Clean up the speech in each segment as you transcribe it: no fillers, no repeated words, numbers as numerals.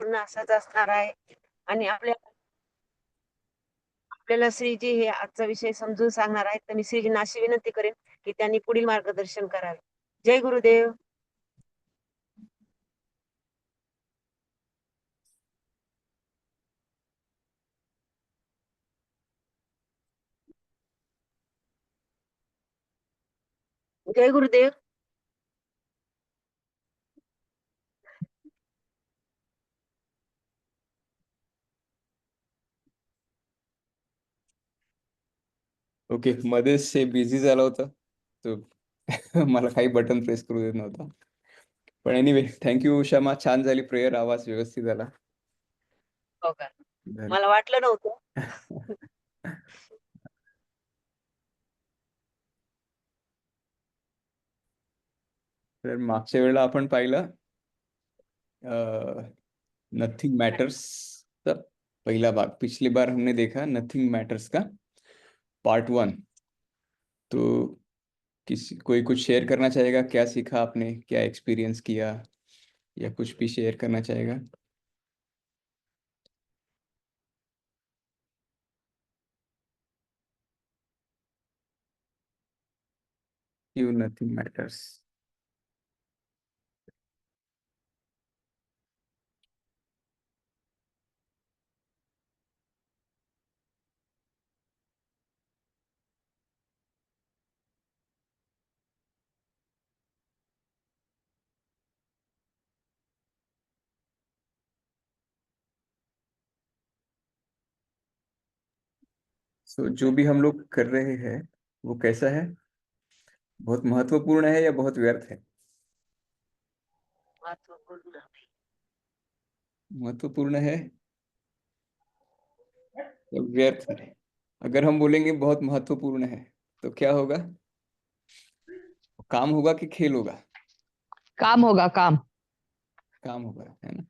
बोलणं असाच असणार आहे. आणि आपल्याला श्रीजी हे आजचा विषय समजून सांगणार आहेत. तर मी श्रीजींना अशी विनंती करेन की त्यांनी पुढील मार्गदर्शन करावे. जय गुरुदेव. जय गुरुदेव. ओके, मध्येच से बिझी झाला होता तो मला काही बटन प्रेस करू देत नव्हता. पण एनिवे, थँक्यू शमा. छान झाली प्रेयर, आवाज व्यवस्थित झाला. हो का? मला वाटलं नव्हतं. तर मागच्या वेळेला आपण पाहिलं नथिंग मैटर्स का पहला भाग. पिछली बार हमने देखा नथिंग मैटर्स का पार्ट 1. तो कोई कुछ शेयर करना चाहेगा? क्या सीखा आपने, क्या एक्सपीरियंस किया, या कुछ भी शेयर करना चाहेगा? You nothing matters. जो भी हम लोग कर रहे हैं वो कैसा है? बहुत महत्वपूर्ण है या बहुत व्यर्थ है? महत्वपूर्ण है या व्यर्थ है? अगर हम बोलेंगे बहुत महत्वपूर्ण है तो क्या होगा? काम होगा कि खेल होगा? काम होगा, काम होगा, है ना?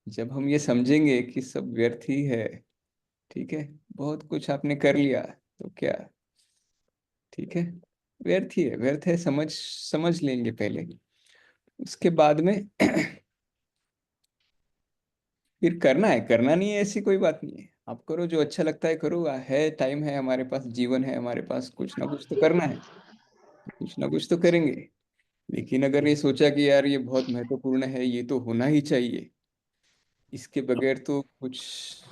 जब हम ये समझेंगे कि सब व्यर्थ ही है, ठीक है, बहुत कुछ आपने कर लिया तो क्या, ठीक है, व्यर्थ ही है, व्यर्थ है, समझ लेंगे पहले, उसके बाद में फिर करना है, करना नहीं है ऐसी कोई बात नहीं है, आप करो जो अच्छा लगता है, करो, है टाइम है हमारे पास, जीवन है हमारे पास, कुछ ना कुछ तो करना है, कुछ ना कुछ तो करेंगे। लेकिन अगर ये सोचा कि यार ये बहुत महत्वपूर्ण है, ये तो होना ही चाहिए, इसके बगैर तो कुछ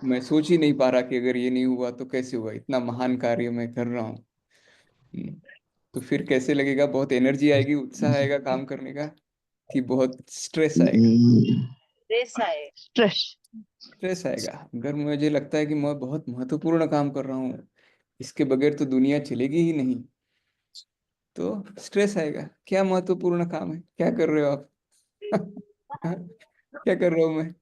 मैं सोच ही नहीं पा रहा कि अगर ये नहीं हुआ तो कैसे हुआ, इतना महान कार्य मैं कर रहा हूँ, तो फिर कैसे लगेगा? बहुत एनर्जी आएगी, उत्साह आएगा काम करने का, कि बहुत स्ट्रेस आएगा? स्ट्रेस स्ट्रेस आएगा। अगर मुझे लगता है कि मैं बहुत महत्वपूर्ण काम कर रहा हूँ, इसके बगैर तो दुनिया चलेगी ही नहीं, तो स्ट्रेस आएगा। क्या महत्वपूर्ण काम है, क्या कर रहे हो आप? क्या कर रहा हूँ मैं?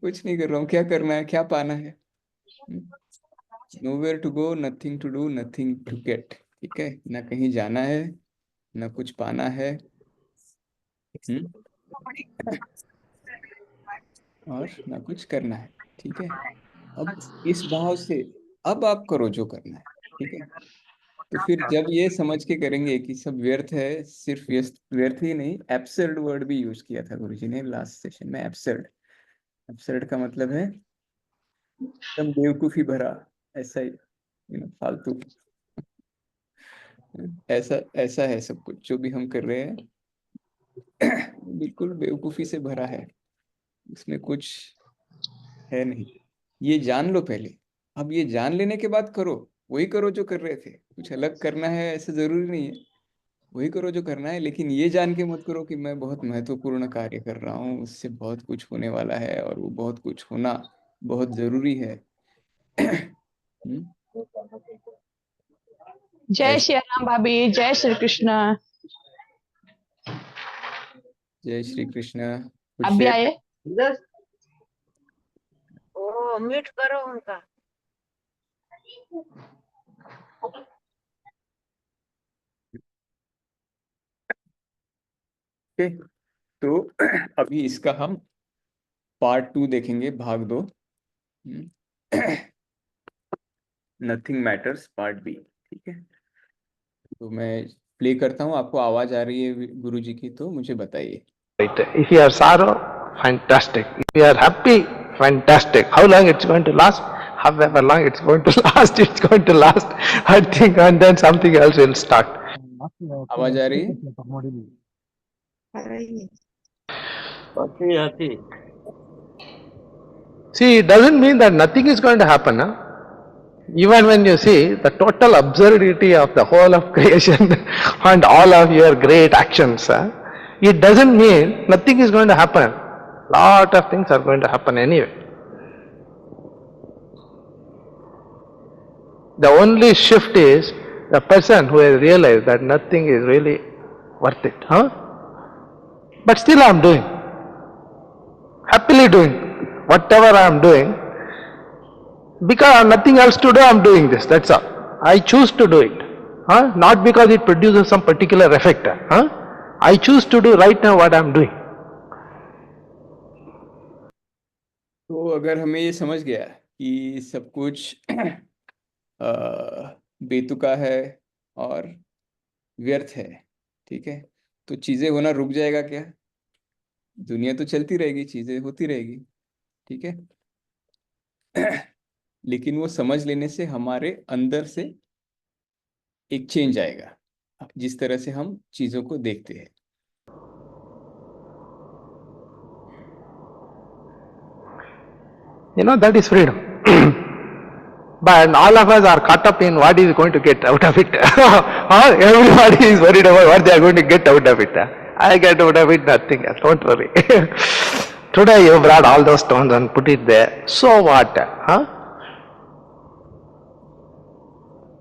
कुछ नहीं कर रहा हूँ। क्या करना है, क्या पाना है? Nowhere to go, nothing to do, nothing to get. ठीक है, ना कहीं जाना है, ना कुछ पाना है, और ना कुछ करना है। ठीक है, अब इस भाव से अब आप करो जो करना है। ठीक है, तो फिर जब ये समझ के करेंगे कि सब व्यर्थ है, सिर्फ व्यर्थ व्यर्थ ही नहीं, एब्सर्ड वर्ड भी यूज किया था गुरुजी ने लास्ट सेशन में। एब्सर्ड, एब्सर्ड का मतलब है एकदम बेवकूफी भरा, ऐसा ही, फालतू, ऐसा ऐसा है सब कुछ जो भी हम कर रहे हैं। बिल्कुल बेवकूफी से भरा है, इसमें कुछ है नहीं। ये जान लो पहले, अब ये जान लेने के बाद करो, वही करो जो कर रहे थे। कुछ अलग करना है ऐसा जरूरी नहीं है, वही करो जो करना है, लेकिन ये जान के मत करो कि मैं बहुत महत्वपूर्ण कार्य कर रहा हूँ, उससे बहुत कुछ होने वाला है, और वो बहुत कुछ होना बहुत जरूरी है। जय श्री राम भाभी, जय श्री कृष्ण। जय श्री कृष्ण। कुछ अब भी शेयर? आए? ओ, म्यूट करो उनका। ओके, तो अभी इसका हम पार्ट 2 देखेंगे, भाग 2, नथिंग मैटर्स पार्ट बी। ठीक है, तो मैं प्ले करता हूँ, आपको आवाज आ रही है गुरुजी की तो मुझे बताइए। Here, Saro, fantastic. If you are happy, fantastic. How long it's going to last? However long it's going to last, it's going to last. I think, and then something else will start. आवाज आ रही है? See, it doesn't mean that nothing is going to happen. Huh? Even when you see the total absurdity of the whole of creation and all of your great actions, it doesn't mean nothing is going to happen. Lot of things are going to happen anyway. The only shift is the person who has realized that nothing is really worth it. Huh? But still I am doing. Happily doing. Whatever I am doing, because I have nothing else to do, I am doing this, that's all. I choose to do it. Huh? Not because it produces some particular effect. Huh? I choose to do right now what I am doing. तो अगर हमें ये समझ गया कि सब कुछ बेतुका है और व्यर्थ है, ठीक है, तो चीजें होना रुक जाएगा क्या? दुनिया तो चलती रहेगी, चीजें होती रहेगी, ठीक है। लेकिन वो समझ लेने से हमारे अंदर से एक चेंज आएगा, जिस तरह से हम चीजों को देखते हैं। You know, that is freedom. But all of us are caught up in what is going to get out of it. Everybody is worried about what they are going to get out of it. I get out of it nothing, don't worry. Today you brought all those stones and put it there. So what? Huh?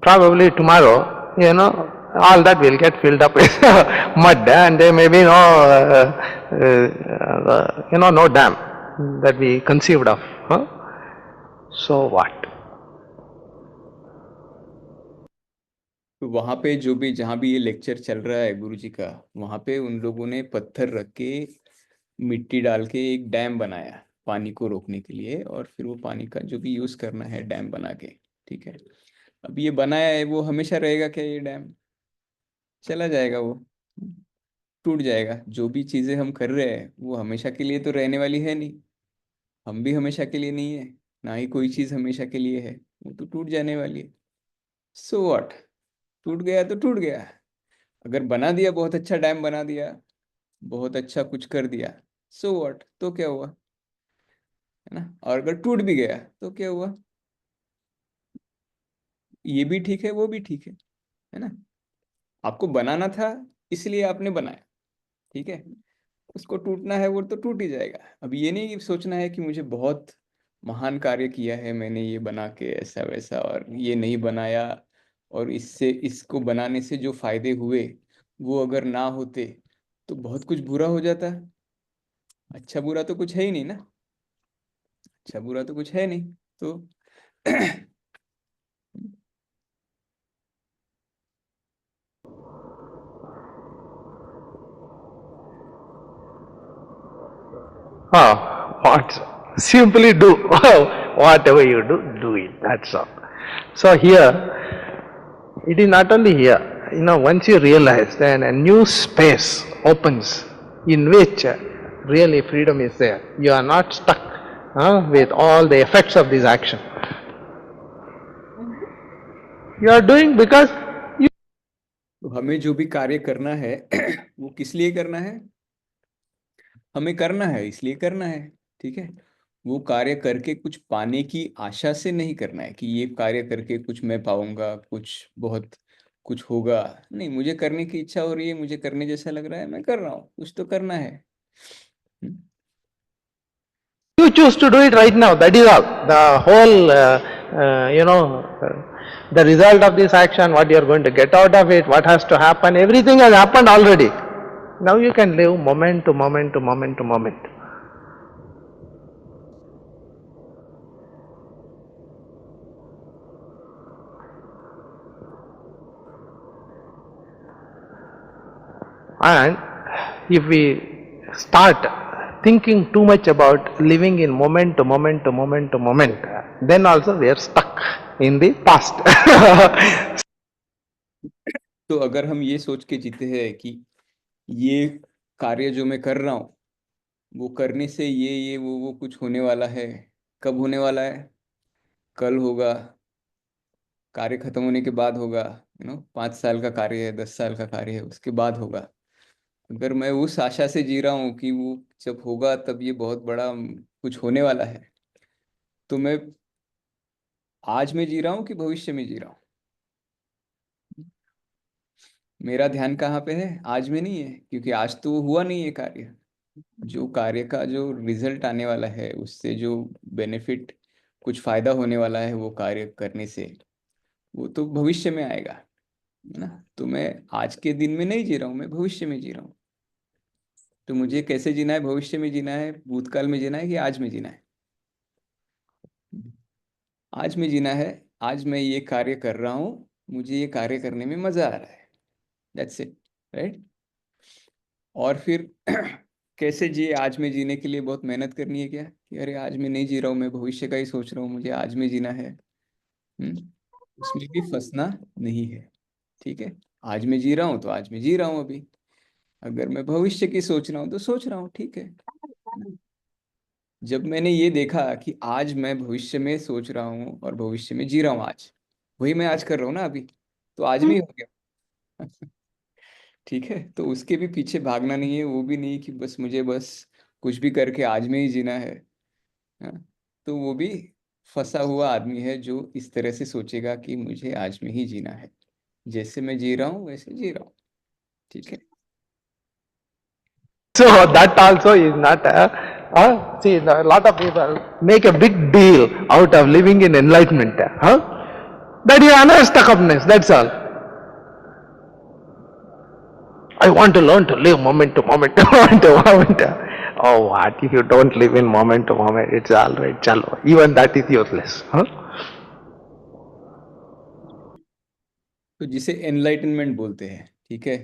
Probably tomorrow, you know, all that will get filled up with mud, and there may be no dam that we conceived of. Huh? So what? तो वहां पे जो भी, जहां भी ये lecture चल रहा है गुरुजी का, वहां पे उन लोगों ने पत्थर रख के, मिट्टी डाल के एक डैम बनाया पानी को रोकने के लिए, और फिर वो पानी का जो भी यूज करना है डैम बना के, ठीक है। अब ये बनाया है, वो हमेशा रहेगा क्या? ये डैम चला जाएगा, वो टूट जाएगा। जो भी चीजें हम कर रहे हैं वो हमेशा के लिए तो रहने वाली है नहीं, हम भी हमेशा के लिए नहीं है, ना ही कोई चीज हमेशा के लिए है, वो तो टूट जाने वाली है। So what? टूट गया तो टूट गया। अगर बना दिया, बहुत अच्छा डैम बना दिया, बहुत अच्छा कुछ कर दिया, सो व्हाट? तो क्या हुआ, है ना। और अगर टूट भी गया तो क्या हुआ? ये भी ठीक है, वो भी ठीक है ना। आपको बनाना था इसलिए आपने बनाया, ठीक है। उसको टूटना है, वो तो टूट ही जाएगा। अब ये नहीं सोचना है कि मुझे बहुत महान कार्य किया है मैंने, ये बना के ऐसा वैसा, और ये नहीं बनाया, और इससे, इसको बनाने से जो फायदे हुए वो अगर ना होते तो बहुत कुछ बुरा हो जाता। अच्छा बुरा तो कुछ है ही नहीं ना, अच्छा बुरा तो कुछ है नहीं, तो What? Simply do. Whatever you do, do it. That's all. So here, it is not only here. You know, once you realize, then a new space opens in which really freedom is there. You are not stuck with all the effects of this action. You are doing because you. तो हमें जो भी कार्य करना है वो किस लिए करना है? हमें करना है इसलिए करना है, ठीक है। वो कार्य करके कुछ पाने की आशा से नहीं करना है कि ये कार्य करके कुछ मैं पाऊंगा, कुछ बहुत कुछ होगा। नहीं, मुझे करने की इच्छा हो रही है, मुझे करने जैसा लग रहा है, मैं कर रहा हूँ, कुछ तो करना है। You choose to do it right now, that is all. The whole, the result of this action, what you are going to get out of it, what has to happen, everything has happened already. Now you can live moment to moment to moment to moment. And if we start thinking too much about living in moment to moment to moment to moment, then also we are stuck in the past. तो अगर हम ये सोच के जीते हैं कि ये कार्य जो मैं कर रहा हूँ वो करने से ये वो कुछ होने वाला है। कब होने वाला है? कल होगा, कार्य खत्म होने के बाद होगा। 5 साल का कार्य है, 10 साल का कार्य है, उसके बाद होगा। अगर मैं उस आशा से जी रहा हूँ कि वो जब होगा तब ये बहुत बड़ा कुछ होने वाला है, तो मैं आज में जी रहा हूँ कि भविष्य में जी रहा हूँ? मेरा ध्यान कहाँ पे है? आज में नहीं है, क्योंकि आज तो हुआ नहीं है कार्य। जो कार्य का जो रिजल्ट आने वाला है, उससे जो बेनिफिट, कुछ फायदा होने वाला है वो कार्य करने से, वो तो भविष्य में आएगा, है ना। तो मैं आज के दिन में नहीं जी रहा हूँ, मैं भविष्य में जी रहा हूँ। तो मुझे कैसे जीना है? भविष्य में जीना है, भूतकाल में जीना है, कि आज में जीना है? आज में जीना है। आज मैं ये कार्य कर रहा हूँ, मुझे ये कार्य करने में मजा आ रहा है, दैट्स इट, राइट। और फिर कैसे जिए? आज में जीने के लिए बहुत मेहनत करनी है क्या, कि अरे आज मैं नहीं जी रहा हूँ, मैं भविष्य का ही सोच रहा हूँ, मुझे आज में जीना है? उसमें भी फंसना नहीं है, ठीक है। आज मैं जी रहा हूँ तो आज मैं जी रहा हूँ अभी। अगर मैं भविष्य की सोच रहा हूँ तो सोच रहा हूँ, ठीक है। जब मैंने ये देखा कि आज मैं भविष्य में सोच रहा हूँ और भविष्य में जी रहा हूँ, आज वही मैं आज कर रहा हूँ ना अभी, तो आज में ही हो गया। ठीक है, तो उसके भी पीछे भागना नहीं है, वो भी नहीं कि बस मुझे बस कुछ भी करके आज में ही जीना है। हाँ, तो वो भी फंसा हुआ आदमी है जो इस तरह से सोचेगा कि मुझे आज में ही जीना है, जैसे मैं जी रहा हूँ वैसे जी रहा हूँ, ठीक है। So that also is not see, a lot of people make a big deal out of living in enlightenment. That is unstuckness, that's all. I want to learn to live moment to moment, moment to moment. Oh, what if you don't live in moment to moment? It's all right, chalo. Even that is useless. तो जिसे enlightenment बोलते हैं, ठीक है,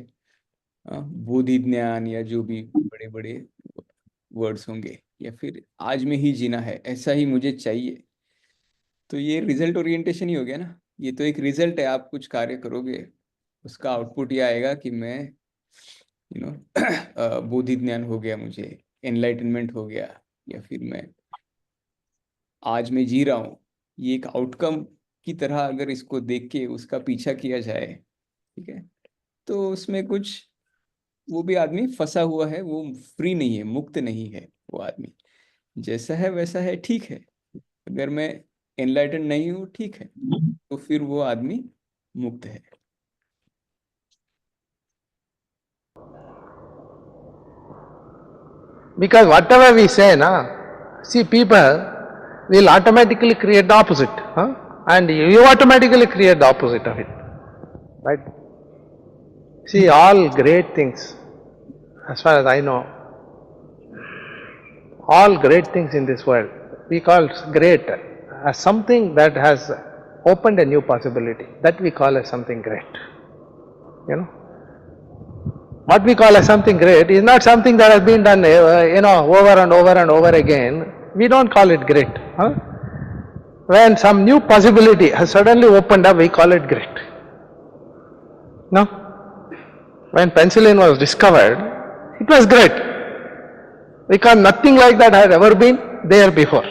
बोधि ज्ञान या जो भी बड़े बड़े वर्ड्स होंगे, या फिर आज में ही जीना है, ऐसा ही मुझे चाहिए, तो ये रिजल्ट ओरिएंटेशन ही हो गया ना। ये तो एक रिजल्ट है, आप कुछ कार्य करोगे, उसका आउटपुट ये आएगा कि मैं बोधि ज्ञान हो गया, मुझे एनलाइटनमेंट हो गया, या फिर मैं आज में जी रहा हूँ। ये एक आउटकम की तरह अगर इसको देख के उसका पीछा किया जाए, ठीक है, तो उसमें कुछ, वो भी आदमी फंसा हुआ है, वो फ्री नहीं है, मुक्त नहीं है। वो आदमी जैसा है वैसा है, ठीक है। अगर मैं एनलाइटन नहीं हूँ, ठीक है, तो फिर वो आदमी मुक्त है। Because whatever we say, see, people will automatically create the opposite, and you automatically create the opposite of it, right? See, all great things, as far as I know, all great things in this world, we call great as something that has opened a new possibility. That we call as something great. You know, what we call as something great is not something that has been done, over and over and over again. We don't call it great. When some new possibility has suddenly opened up, we call it great. No? When penicillin was discovered, it was great, because nothing like that had ever been there before.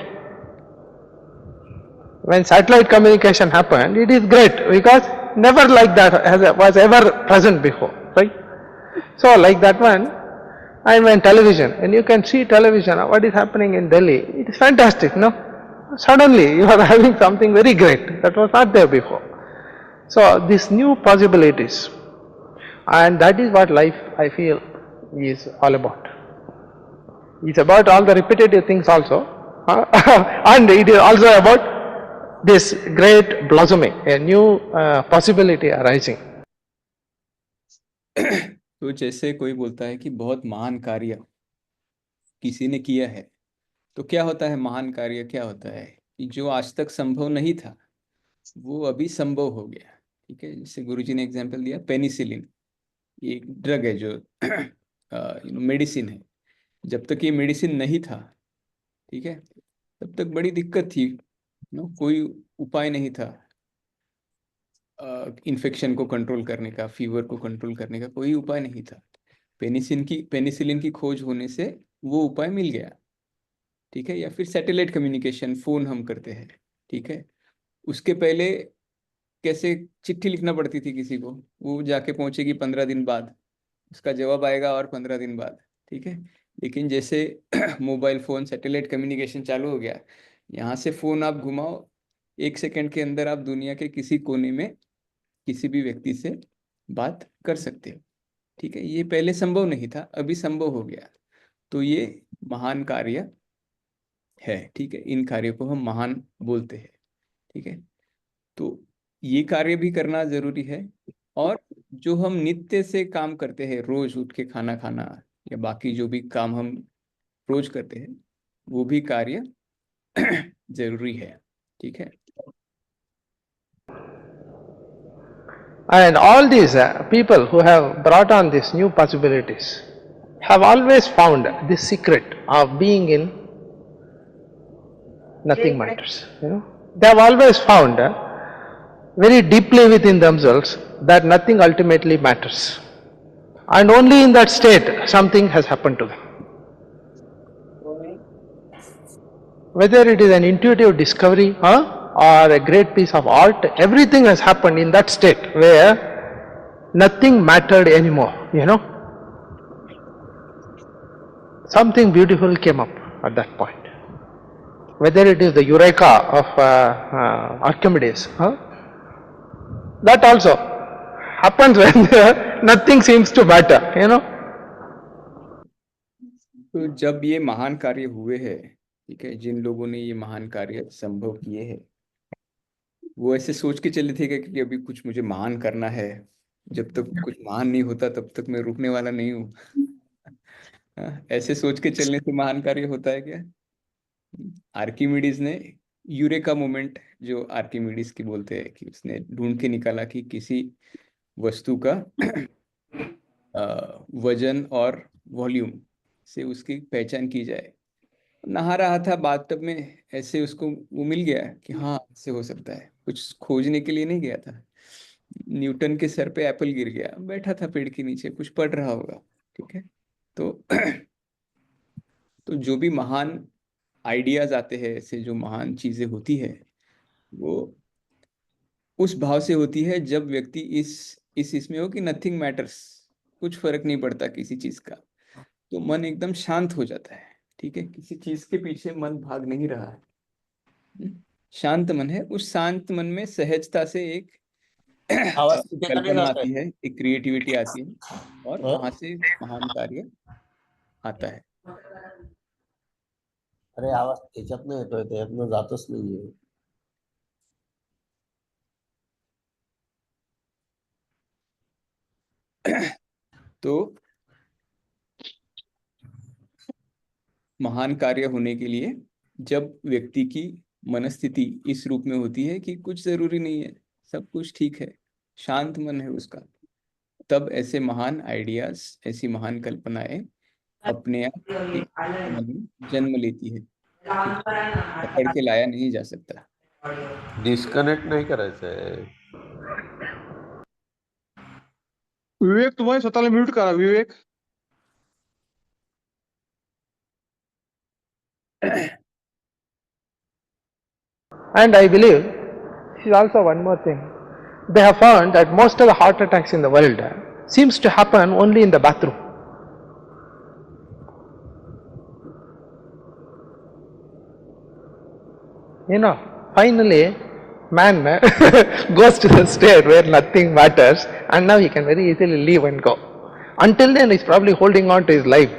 When satellite communication happened, it is great, because never like that was ever present before, right? So like that one, and when television, and you can see television, what is happening in Delhi, it is fantastic, no? Suddenly you are having something very great that was not there before. So these new possibilities, and that is what life, I feel, is all about. It's about all the repetitive things also, and it is also about this great blossoming, a new possibility arising. तो जैसे कोई बोलता है कि बहुत महान कार्य किसी ने किया है, तो क्या होता है? महान कार्य क्या होता है कि जो आज तक संभव नहीं था वो अभी संभव हो गया, ठीक है। जैसे गुरुजी ने एग्जांपल दिया, पेनिसिलिन, ये एक ड्रग है जो मेडिसिन है। जब तक ये मेडिसिन नहीं था, ठीक है, तब तक बड़ी दिक्कत थी, कोई उपाय नहीं था इन्फेक्शन को कंट्रोल करने का, फीवर को कंट्रोल करने का कोई उपाय नहीं था। पेनिसिलिन की खोज होने से वो उपाय मिल गया, ठीक है। या फिर सैटेलाइट कम्युनिकेशन, फोन हम करते हैं, ठीक है। उसके पहले कैसे चिट्ठी लिखना पड़ती थी किसी को, वो जाके पहुंचेगी 15 दिन बाद, उसका जवाब आएगा और 15 दिन बाद, ठीक है। लेकिन जैसे मोबाइल फोन, सैटेलाइट कम्युनिकेशन चालू हो गया, यहाँ से फोन आप घुमाओ, 1 सेकंड के अंदर आप दुनिया के किसी कोने में किसी भी व्यक्ति से बात कर सकते हो, ठीक है। ये पहले संभव नहीं था, अभी संभव हो गया। तो ये महान कार्य है, ठीक है। इन कार्यों को हम महान बोलते हैं, ठीक है। तो ये कार्य भी करना जरूरी है, और जो हम नित्य से काम करते हैं, रोज उठ के खाना खाना या बाकी जो भी काम हम रोज करते हैं, वो भी कार्य जरूरी है, ठीक है। And all these people who have brought on these new possibilities have always found this secret of being in nothing matters. You know, they have always found very deeply within themselves that nothing ultimately matters, and only in that state something has happened to them. Whether it is an intuitive discovery or a great piece of art, everything has happened in that state where nothing mattered anymore, you know. Something beautiful came up at that point. Whether it is the eureka of Archimedes, that also happens when nothing seems to matter, you know. तो जब ये महान कार्य हुए हैं, ठीक है, जिन लोगों ने ये महान कार्य संभव किए हैं, वो ऐसे सोच के चले थे कि अभी कुछ मुझे महान करना है, जब तक कुछ महान नहीं होता तब तक मैं रुकने वाला नहीं हूँ। ऐसे सोच के चलने से महान कार्य होता है क्या? आर्किमिडीज ने यूरेका मोमेंट, जो आर्किमिडीज की बोलते हैं, कि उसने ढूंढ के निकाला कि किसी वस्तु का वजन और वॉल्यूम से उसकी पहचान की जाए। नहा रहा था बाथटब में, ऐसे उसको वो मिल गया कि हाँ ऐसे हो सकता है, कुछ खोजने के लिए नहीं गया था। न्यूटन के सर पे एप्पल गिर गया, बैठा था पेड़ के नीचे, कुछ पढ़ रहा होगा, ठीक है। तो जो भी महान आइडियाज आते हैं, ऐसे जो महान चीजें होती है, वो उस भाव से होती है जब व्यक्ति इसमें हो कि नथिंग मैटर्स, कुछ फर्क नहीं पड़ता किसी चीज का, तो मन एकदम शांत हो जाता है, ठीक है। किसी चीज के पीछे मन भाग नहीं रहा है, शांत मन है। उस शांत मन में सहजता से एक कल्पना आती है, एक क्रिएटिविटी आती है, और वहां से महान कार्य आता है। अरे आवाज त्याच्यात नाही येतोय, त्याच्यातनं जातच नाहीये. तो महान कार्य होने के लिए जब व्यक्ति की मनस्थिति इस रूप में होती है कि कुछ जरूरी नहीं है, सब कुछ ठीक है, शांत मन है उसका, तब ऐसे महान आइडियाज, ऐसी महान कल्पनाएं अपने आप मन में जन्म लेती है, पकड़ के लाया नहीं जा सकता। डिस्कनेक्ट नाही करायचंय. विवेक, तुम्हाला स्वतःला म्यूट करा विवेक. And I believe this is also one more thing. They have found that most of the heart attacks in the world seems to happen only in the bathroom. You know, finally man goes to the state where nothing matters, and now he can very easily leave and go. Until then he's probably holding on to his life.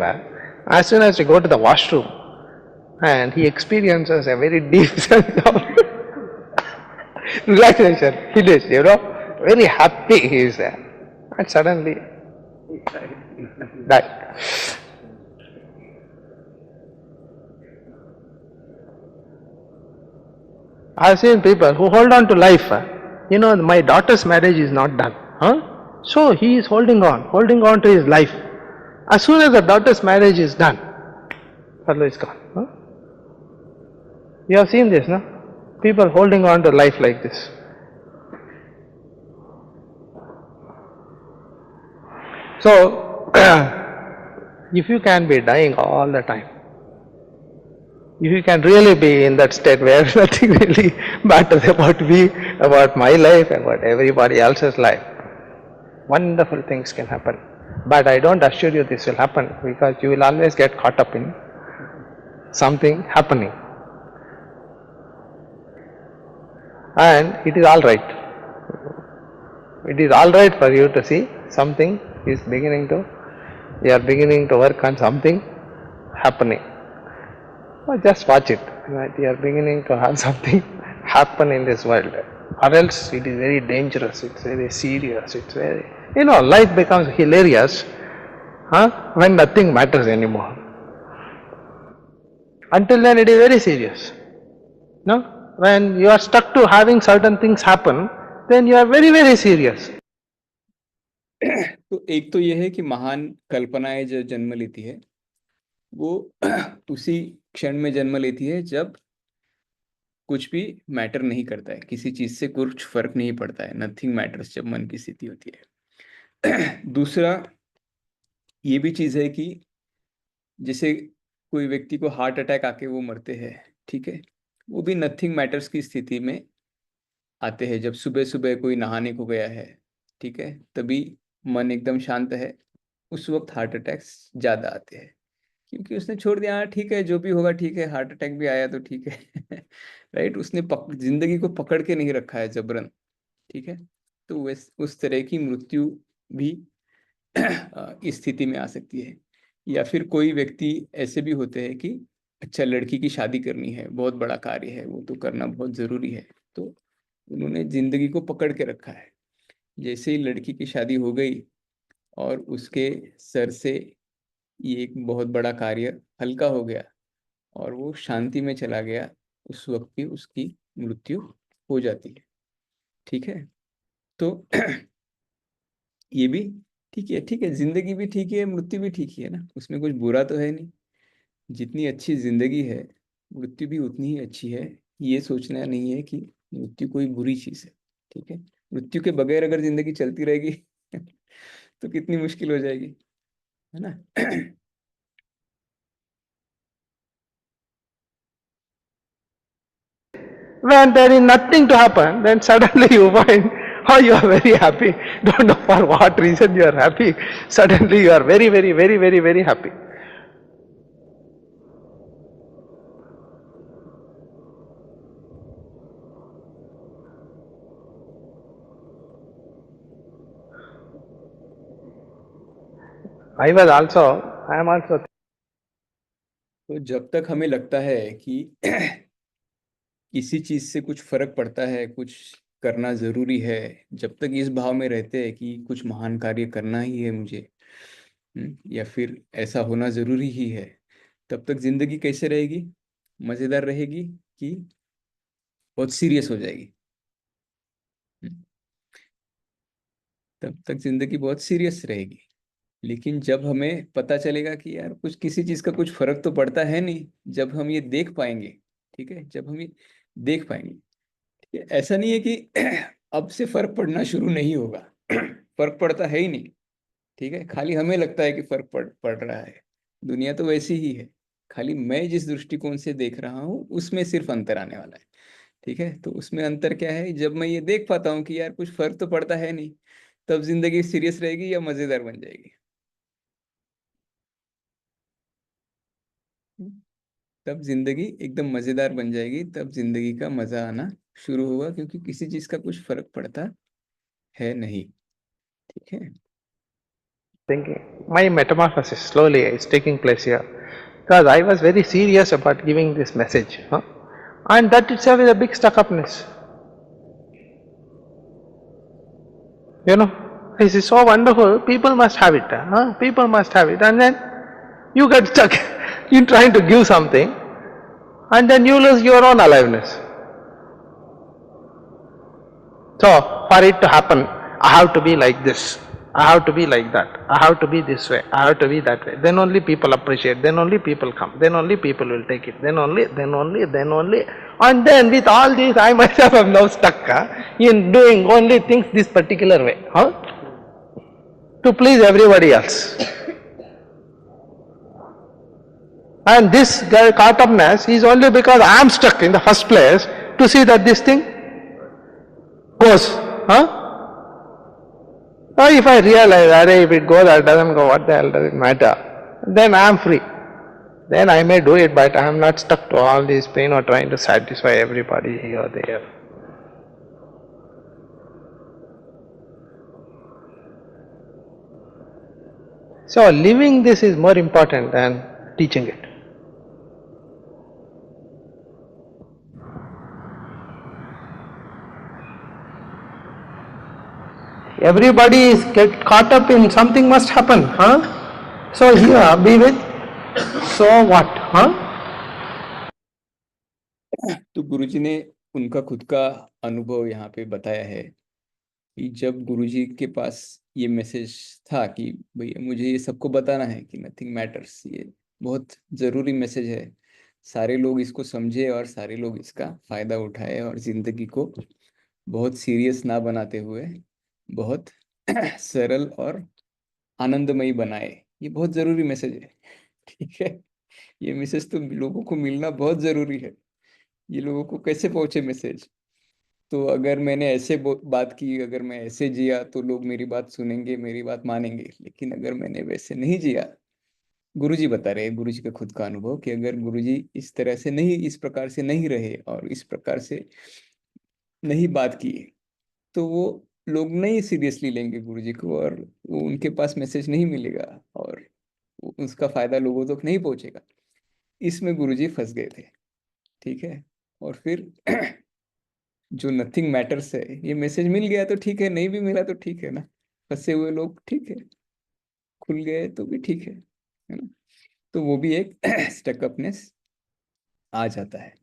As soon as he go to the washroom, and he experiences a very deep sense of relaxation, finished, you know, very happy he is there, and suddenly died. I have seen people who hold on to life. You know, my daughter's marriage is not done. So he is holding on to his life. As soon as the daughter's marriage is done, fellow is gone. You have seen this, no? People holding on to life like this. So, if you can be dying all the time, if you can really be in that state where nothing really matters about me, about my life, about everybody else's life, wonderful things can happen. But I don't assure you this will happen, because you will always get caught up in something happening. And it is all right. It is all right for you to see something is you are beginning to work on something happening. Or just watch it. Right? You are beginning to have something happen in this world. Or else it is very dangerous, it's very serious, it's very, life becomes hilarious when nothing matters anymore. Until then it is very serious. No? When you are stuck to having certain things happen, then you are very, very serious. तो एक तो यह है कि महान कल्पनाएं जो जन्म लेती है वो उसी क्षण में जन्म लेती है जब कुछ भी मैटर नहीं करता है, किसी चीज से कुछ फर्क नहीं पड़ता है, नथिंग मैटर्स, जब मन की स्थिति होती है। दूसरा ये भी चीज है कि जैसे कोई व्यक्ति को हार्ट अटैक आके वो मरते हैं, ठीक है, वो भी नथिंग मैटर्स की स्थिति में आते हैं। जब सुबह सुबह कोई नहाने को गया है, ठीक है, तभी मन एकदम शांत है, उस वक्त हार्ट अटैक्स ज्यादा आते हैं, क्योंकि उसने छोड़ दिया, ठीक है जो भी होगा ठीक है, हार्ट अटैक भी आया तो ठीक है राइट। उसने जिंदगी को पकड़ के नहीं रखा है जबरन, ठीक है। तो उस तरह की मृत्यु भी इस स्थिति में आ सकती है। या फिर कोई व्यक्ति ऐसे भी होते हैं कि अच्छा लड़की की शादी करनी है, बहुत बड़ा कार्य है, वो तो करना बहुत जरूरी है, तो उन्होंने जिंदगी को पकड़ के रखा है। जैसे ही लड़की की शादी हो गई और उसके सर से ये एक बहुत बड़ा कार्य हल्का हो गया और वो शांति में चला गया, उस वक्त भी उसकी मृत्यु हो जाती है, ठीक है। तो ये भी ठीक है, ठीक है, जिंदगी भी ठीक है, मृत्यु भी ठीक ही है ना, उसमें कुछ बुरा तो है नहीं। जितनी अच्छी जिंदगी है मृत्यु भी उतनी ही अच्छी है। ये सोचना नहीं है कि मृत्यु कोई बुरी चीज है, ठीक है। मृत्यु के बगैर अगर जिंदगी चलती रहेगी तो कितनी मुश्किल हो जाएगी, है ना। When there is nothing to happen, then suddenly you find, you are very happy. Don't know for what reason you are happy. Suddenly you are very, very, very, very, very happy. I am also. तो जब तक हमें लगता है कि किसी चीज से कुछ फर्क पड़ता है, कुछ करना जरूरी है, जब तक इस भाव में रहते हैं कि कुछ महान कार्य करना ही है मुझे, या फिर ऐसा होना जरूरी ही है, तब तक जिंदगी कैसे रहेगी? मजेदार रहेगी कि बहुत सीरियस हो जाएगी? तब तक जिंदगी बहुत सीरियस रहेगी। लेकिन जब हमें पता चलेगा कि यार कुछ किसी चीज का कुछ फर्क तो पड़ता है नहीं, जब हम ये देख पाएंगे, ठीक है, जब हम ये देख पाएंगे, ठीक है, ऐसा नहीं है कि अब से फर्क पड़ना शुरू नहीं होगा, फर्क पड़ता है ही नहीं, ठीक है, खाली हमें लगता है कि फर्क पड़ रहा है। दुनिया तो वैसी ही है, खाली मैं जिस दृष्टिकोण से देख रहा हूँ उसमें सिर्फ अंतर आने वाला है, ठीक है। तो उसमें अंतर क्या है? जब मैं ये देख पाता हूँ कि यार कुछ फर्क तो पड़ता है नहीं, तब जिंदगी सीरियस रहेगी या मजेदार बन जाएगी? तब जिंदगी एकदम मजेदार बन जाएगी, तब जिंदगी का मजा आना शुरू होगा, क्योंकि किसी चीज का कुछ फर्क पड़ता है नहीं, ठीक है। Thinking, my metamorphosis slowly is taking place here, because I was very serious about giving this message, and that itself is a big stuck-upness. This is so wonderful, people must have it, people must have it, and then you get stuck in trying to give something, and then you lose your own aliveness. So, for it to happen, I have to be like this, I have to be like that, I have to be this way, I have to be that way. Then only people appreciate, then only people come, then only people will take it, then only. And then with all this, I myself am now stuck in doing only things this particular way, to please everybody else. And this caught upness is only because I am stuck in the first place to see that this thing goes. Huh? Or if I realize, array, if it goes or doesn't go, what the hell does it matter? Then I am free. Then I may do it, but I am not stuck to all this pain or trying to satisfy everybody here or there. So living this is more important than teaching it. Everybody is get caught up in something must happen, huh? So here be with so what, huh? तो गुरुजी ने उनका खुद का अनुभव यहाँ पे बताया है कि जब गुरुजी के पास ये मैसेज था कि भैया मुझे ये सबको बताना है कि नथिंग मैटर्स, ये बहुत ज़रूरी मैसेज है, सारे लोग इसको समझे और सारे लोग इसका फ़ायदा उठाए और ज़िंदगी को बहुत सीरियस ना बनाते हुए बहुत सरल और आनंदमयी बनाए। ये बहुत ज़रूरी मैसेज है, ठीक है। ये मैसेज तो लोगों को मिलना बहुत ज़रूरी है। ये लोगों को कैसे पहुँचे मैसेज? तो अगर मैंने ऐसे बात की, अगर मैं ऐसे जिया तो लोग मेरी बात सुनेंगे, मेरी बात मानेंगे। लेकिन अगर मैंने वैसे नहीं जिया, गुरुजी बता रहे हैं, गुरुजी का खुद का अनुभव, कि अगर गुरुजी इस तरह से नहीं, इस प्रकार से नहीं रहे और इस प्रकार से नहीं बात की, तो वो लोग नहीं सीरियसली लेंगे गुरुजी को और वो उनके पास मैसेज नहीं मिलेगा और उसका फायदा लोगों तक नहीं पहुंचेगा। इसमें गुरुजी फंस गए थे, ठीक है। और फिर जो नथिंग मैटर्स है, ये मैसेज मिल गया तो ठीक है, नहीं भी मिला तो ठीक है ना। फंसे हुए लोग ठीक है, खुल गए तो भी ठीक है ना। तो वो भी एक स्टकअपनेस आ जाता है,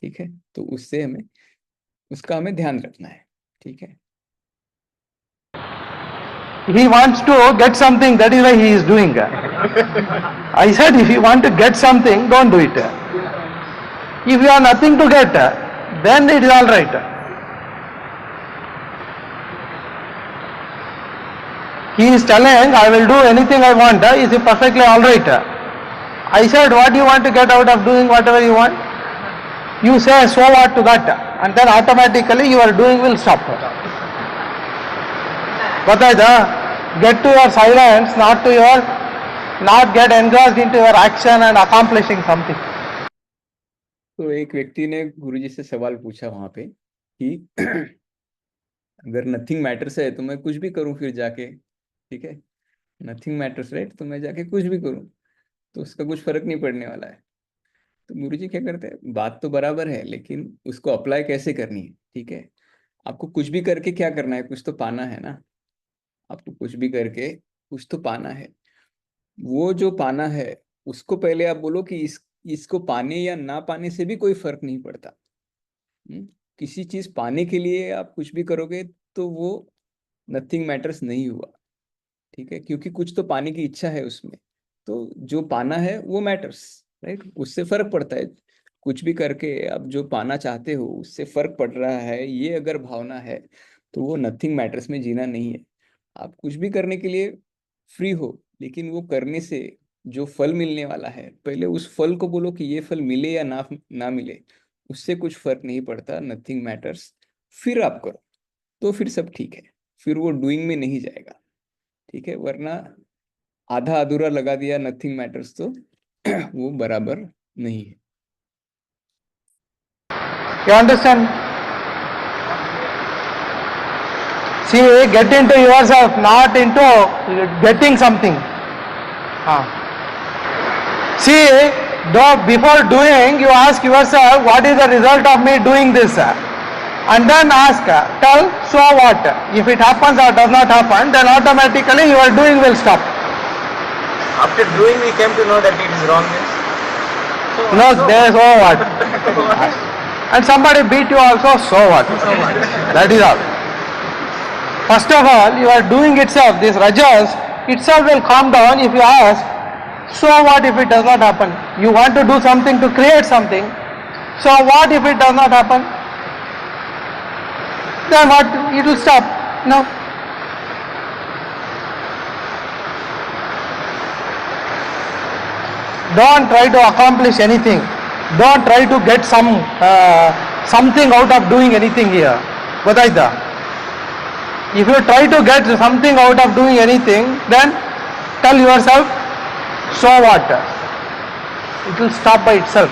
ठीक है। तो उससे उसका हमें ध्यान रखना है, ठीक है। He wants to get something, that is why he is doing. I said, if you want to get something, don't do it. If you have nothing to get, then it is all right. He is telling, I will do anything I want, is perfectly all right. I said, what do you want to get out of doing whatever you want? You say, so what to that, and then automatically your doing will stop. Get to your silence, not get engrossed into your action and accomplishing something. तो एक व्यक्ति ने गुरुजी से सवाल पूछा वहां पे कि अगर नथिंग मैटर्स है तो मैं कुछ भी करूं फिर जाके, ठीक है। नथिंग मैटर्स राइट, तो मैं जाके कुछ भी करूं तो उसका कुछ फर्क नहीं पड़ने वाला है। तो गुरुजी क्या करते हैं, बात तो बराबर है लेकिन उसको अप्लाई कैसे करनी है, ठीक है। आपको कुछ भी करके क्या करना है, कुछ तो पाना है ना। आपको कुछ भी करके कुछ तो पाना है। वो जो पाना है उसको पहले आप बोलो कि इसको पाने या ना पाने से भी कोई फर्क नहीं पड़ता। किसी चीज पाने के लिए आप कुछ भी करोगे तो वो नथिंग मैटर्स नहीं हुआ, ठीक है। क्योंकि कुछ तो पाने की इच्छा है उसमें, तो जो पाना है वो मैटर्स, राइट। उससे फर्क पड़ता है। कुछ भी करके आप जो पाना चाहते हो उससे फर्क पड़ रहा है, ये अगर भावना है तो वो नथिंग मैटर्स में जीना नहीं है। आप कुछ भी करने के लिए फ्री हो, लेकिन वो करने से जो फल मिलने वाला है, पहले उस फल को बोलो कि ये फल मिले या ना मिले, उससे कुछ फर्क नहीं पड़ता, नथिंग मैटर्स। फिर आप करो तो फिर सब ठीक है, फिर वो डूइंग में नहीं जाएगा, ठीक है। वरना आधा अधूरा लगा दिया नथिंग मैटर्स तो वो बराबर नहीं है। You understand? See, get into yourself, not into getting something. See, though before doing, you ask yourself, what is the result of me doing this? And then ask, tell, so what? If it happens or does not happen, then automatically your doing will stop. After doing, we came to know that it is wrong. No, there is so what? And somebody beat you also, so what? That is all. First of all, you are doing itself, this rajas itself will calm down if you ask, so what if it does not happen? You want to do something to create something, so what if it does not happen? Then what? It will stop. No. Don't try to accomplish anything. Don't try to get something out of doing anything here. Godaida. If you try to get something out of doing anything, then tell yourself, so what? It will stop by itself.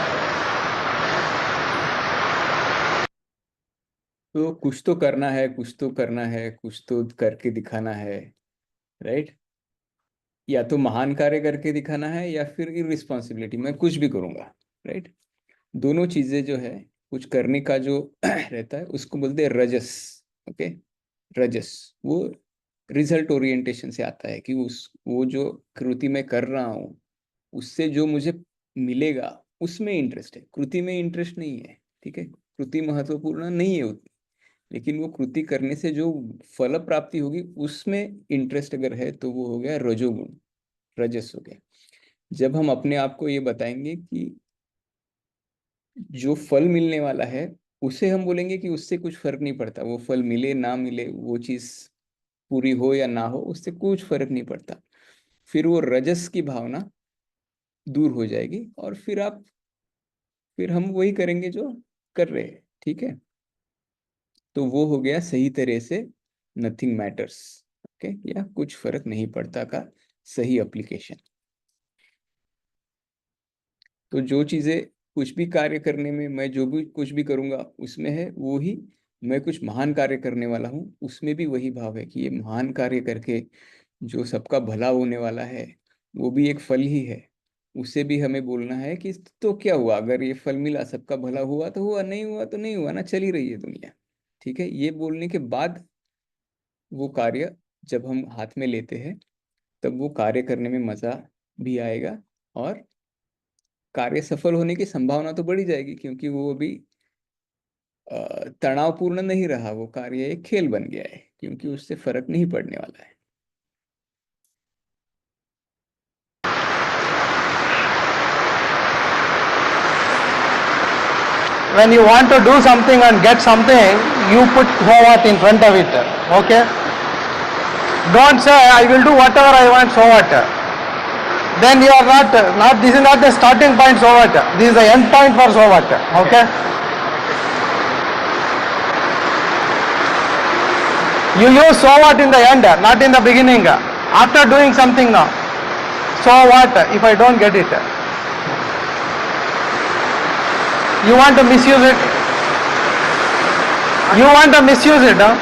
तो कुछ तो करना है, कुछ तो करना है, कुछ तो करके दिखाना है, राइट? या तो महान कार्य करके दिखाना है या फिर इररिस्पॉन्सिबिलिटी, मैं कुछ भी करूंगा, राइट? दोनों चीजें जो है, कुछ करने का जो रहता है उसको बोलते हैं रजस. ओके, रजस वो रिजल्ट ओरिएंटेशन से आता है कि वो जो कृति में कर रहा हूँ उससे जो मुझे मिलेगा उसमें इंटरेस्ट है, कृति में इंटरेस्ट नहीं है. ठीक है, कृति महत्वपूर्ण नहीं है उतनी, लेकिन वो कृति करने से जो फल प्राप्ति होगी उसमें इंटरेस्ट अगर है तो वो हो गया रजोगुण, रजस हो गया. जब हम अपने आप को ये बताएंगे कि जो फल मिलने वाला है उसे हम बोलेंगे कि उससे कुछ फर्क नहीं पड़ता, वो फल मिले ना मिले, वो चीज पूरी हो या ना हो, उससे कुछ फर्क नहीं पड़ता. फिर वो रजस की भावना दूर हो जाएगी और फिर हम वही करेंगे जो कर रहे हैं. ठीक है, तो वो हो गया सही तरह से नथिंग मैटर्स. ओके, या कुछ फर्क नहीं पड़ता का सही एप्लीकेशन. तो जो चीजें कुछ भी कार्य करने में, मैं जो भी कुछ भी करूंगा उसमें है वो ही मैं कुछ महान कार्य करने वाला हूँ, उसमें भी वही भाव है कि ये महान कार्य करके जो सबका भला होने वाला है वो भी एक फल ही है. उसे भी हमें बोलना है कि तो क्या हुआ, अगर ये फल मिला, सबका भला हुआ तो हुआ, नहीं हुआ तो नहीं हुआ ना, चली रही है दुनिया. ठीक है, ये बोलने के बाद वो कार्य जब हम हाथ में लेते हैं तब वो कार्य करने में मजा भी आएगा और कार्य सफल होने की संभावना तो बढ़ी जाएगी, क्योंकि वो अभी तनावपूर्ण नहीं रहा, वो कार्य एक खेल बन गया है, क्योंकि उससे फर्क नहीं पड़ने वाला है. When you want to do something and get something, you put so what in front of it. Okay? Don't say, I will do whatever I want, so what? Then you are not, this is not the starting point, so what? This is the end point for so what. Okay? You use so what in the end, not in the beginning. After doing something now. So what if I don't get it? You want to misuse it? You want to misuse it, huh?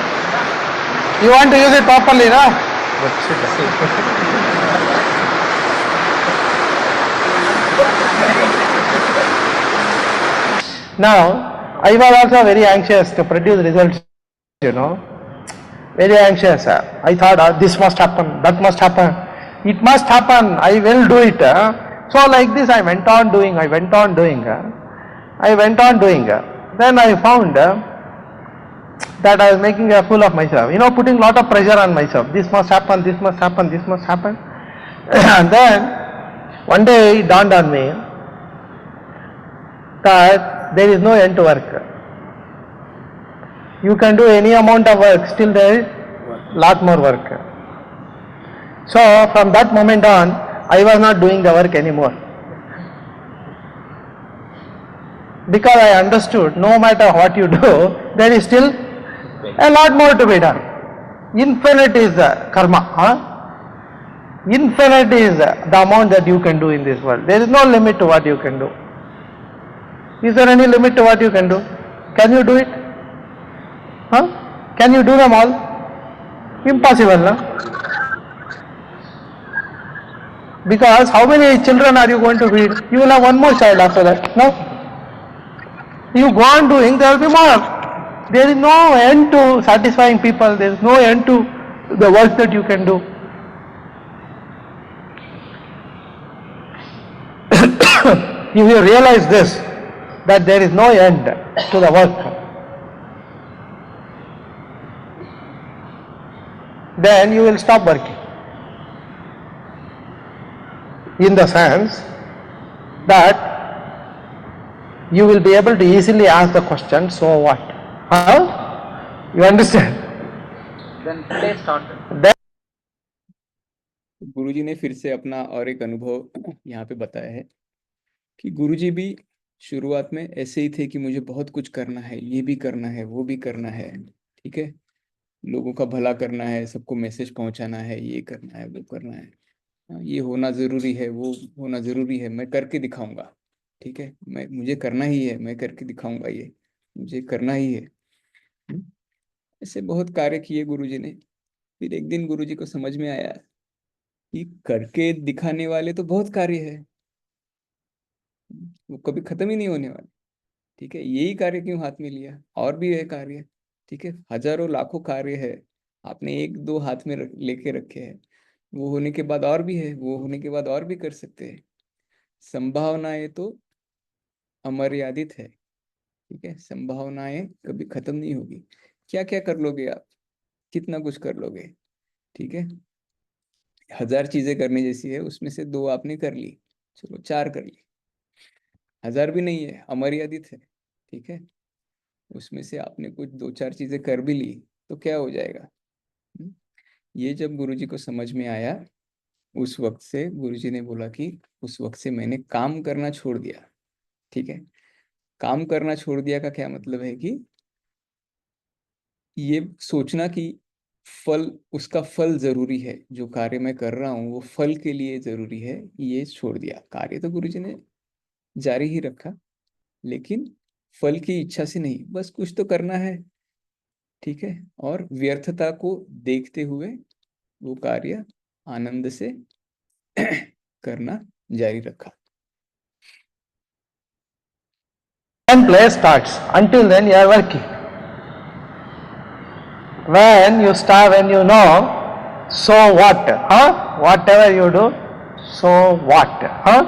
You want to use it properly, no? Now, I was also very anxious to produce results, you know. Very anxious. I thought this must happen, that must happen. It must happen, I will do it. So like this I went on doing. Then I found that I was making a fool of myself, you know, putting lot of pressure on myself. This must happen, this must happen, this must happen. And then one day it dawned on me that there is no end to work. You can do any amount of work, still there is lot more work. So from that moment on, I was not doing the work anymore. Because I understood no matter what you do, there is still a lot more to be done. Infinite is the karma. Infinite is the amount that you can do in this world. There is no limit to what you can do. Is there any limit to what you can do? Can you do it? Can you do them all? Impossible, no? Because how many children are you going to feed? You will have one more child after that, no? You go on doing, there will be more. There is no end to satisfying people. There is no end to the work that you can do. If you realize this, that there is no end to the work, then you will stop working. In the sense that you will be able to easily ask the question, so what? You understand? Then play started. गुरुजी ने फिर से अपना और एक अनुभव यहाँ पे बताया है कि गुरुजी भी शुरुआत में ऐसे ही थे कि मुझे बहुत कुछ करना है, ये भी करना है, वो भी करना है, ठीक है, लोगों का भला करना है, सबको मैसेज पहुंचाना है, ये करना है, वो करना है, हाँ, ये होना जरूरी है, वो होना जरूरी है, मैं करके दिखाऊंगा, ठीक है, मैं मुझे करना ही है, मैं करके दिखाऊंगा, ये मुझे करना ही है। ऐसे बहुत कार्य किए गुरुजी ने। फिर एक दिन गुरुजी को समझ में आया कि करके दिखाने वाले तो बहुत कार्य है, वो कभी खत्म ही नहीं होने वाले, ठीक है, यही कार्य क्यों हाथ में लिया, और भी है कार्य, ठीक है, हजारों लाखों कार्य है, आपने एक दो हाथ में लेके रखे हैं, वो होने के बाद और भी है, वो होने के बाद और भी कर सकते हैं। संभावनाएं तो अमर्यादित है, ठीक है, संभावनाएं कभी खत्म नहीं होगी। क्या क्या कर लोगे आप, कितना कुछ कर लोगे, ठीक है, 1000 चीजें करने जैसी है, उसमें से 2 आपने कर ली, चलो 4 कर ली, 1000 भी नहीं है, अमर्यादित है, ठीक है, उसमें से आपने कुछ 2-4 चीजें कर भी ली तो क्या हो जाएगा। ये जब गुरुजी को समझ में आया, उस वक्त से गुरुजी ने बोला कि उस वक्त से मैंने काम करना छोड़ दिया, ठीक है, काम करना छोड़ दिया का क्या मतलब है कि ये सोचना कि फल, उसका फल जरूरी है, जो कार्य मैं कर रहा हूँ वो फल के लिए जरूरी है, ये छोड़ दिया। कार्य तो गुरुजी ने जारी ही रखा, लेकिन फल की इच्छा से नहीं, बस कुछ तो करना है, ठीक है, और व्यर्थता को देखते हुए वो कार्य आनंद से करना जारी रखा। When play starts, until then you are working. When you start, when you know, so what? Huh? Whatever you do, so what? Huh?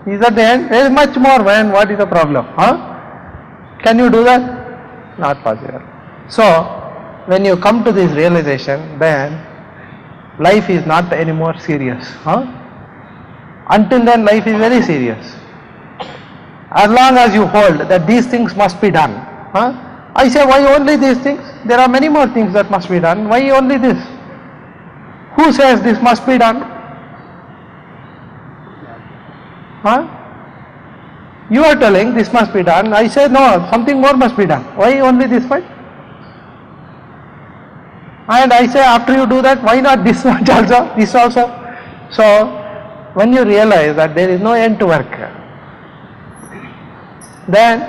Is at the end, there is much more. When, what is the problem? Huh? Can you do that? Not possible. So, when you come to this realization, then life is not anymore serious. Huh? Until then, life is very serious. As long as you hold that these things must be done. Huh? I say, why only these things? There are many more things that must be done. Why only this? Who says this must be done? Huh? You are telling this must be done. I say, no, something more must be done. Why only this one? And I say, after you do that, why not this much also, this also? So, when you realize that there is no end to work, then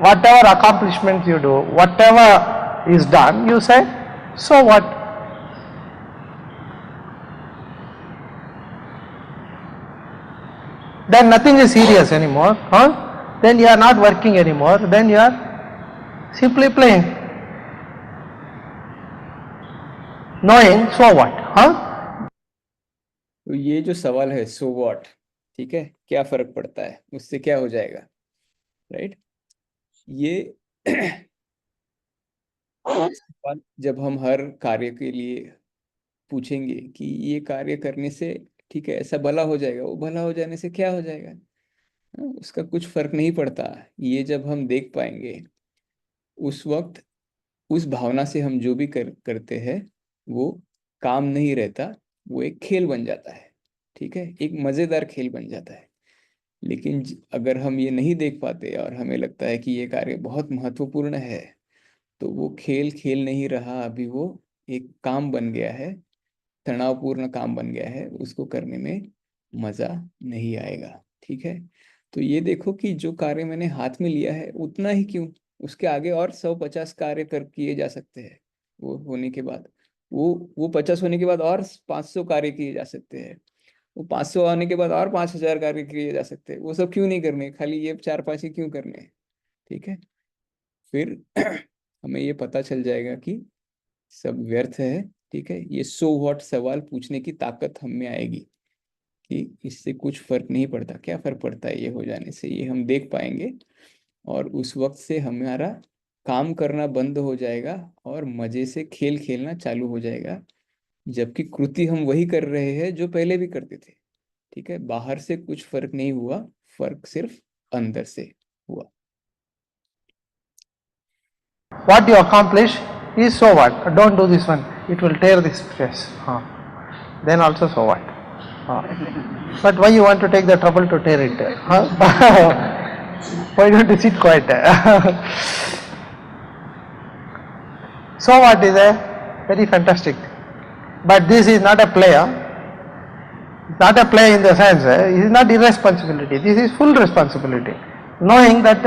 whatever accomplishments you do, whatever is done, you say, so what? Then nothing is serious anymore. Huh? Then you are not working anymore. Then you are simply playing. Knowing, so what? Huh? तो ये जो सवाल है, so what, ठीक है, क्या फर्क पड़ता है, उससे क्या हो जाएगा, राइट, ये सवाल जब हम हर कार्य के लिए पूछेंगे कि ये कार्य करने से, ठीक है, ऐसा भला हो जाएगा, वो भला हो जाने से क्या हो जाएगा, उसका कुछ फर्क नहीं पड़ता, ये जब हम देख पाएंगे, उस वक्त उस भावना से हम जो भी करते हैं वो काम नहीं रहता, वो एक खेल बन जाता है, ठीक है, एक मजेदार खेल बन जाता है। लेकिन अगर हम ये नहीं देख पाते और हमें लगता है कि ये कार्य बहुत महत्वपूर्ण है, तो वो खेल खेल नहीं रहा, अभी वो एक काम बन गया है, तनावपूर्ण काम बन गया है, उसको करने में मजा नहीं आएगा, ठीक है। तो ये देखो कि जो कार्य मैंने हाथ में लिया है उतना ही क्यों, उसके आगे और 150 कार्य कर किए जा सकते हैं, वो होने के बाद वो 50 होने के बाद और 500 कार्य किए जा सकते हैं, वो 500 आने के बाद और 5000 कार्य किए जा सकते हैं, वो सब क्यों नहीं करने, खाली ये 4-5 ही क्यों करने हैं, ठीक है। फिर हमें ये पता चल जाएगा कि सब व्यर्थ है, ठीक है। ये सो व्हाट सवाल पूछने की ताकत हम में आएगी कि इससे कुछ फर्क नहीं पड़ता, क्या फर्क पड़ता है ये हो जाने से, ये हम देख पाएंगे, और उस वक्त से हमारा काम करना बंद हो जाएगा और मजे से खेल खेलना चालू हो जाएगा, जबकि कृति हम वही कर रहे हैं जो पहले भी करते थे, ठीक है। बाहर से कुछ फर्क नहीं हुआ, फर्क सिर्फ अंदर से हुआ। What you accomplish is so what? Don't do this one. It will tear this stress. Then also so what? But why you want to take the trouble to tear it? Huh? Why don't you sit quiet? So what is a very fantastic. But this is not a play. Not a play in the sense, it is not irresponsibility. This is full responsibility. Knowing that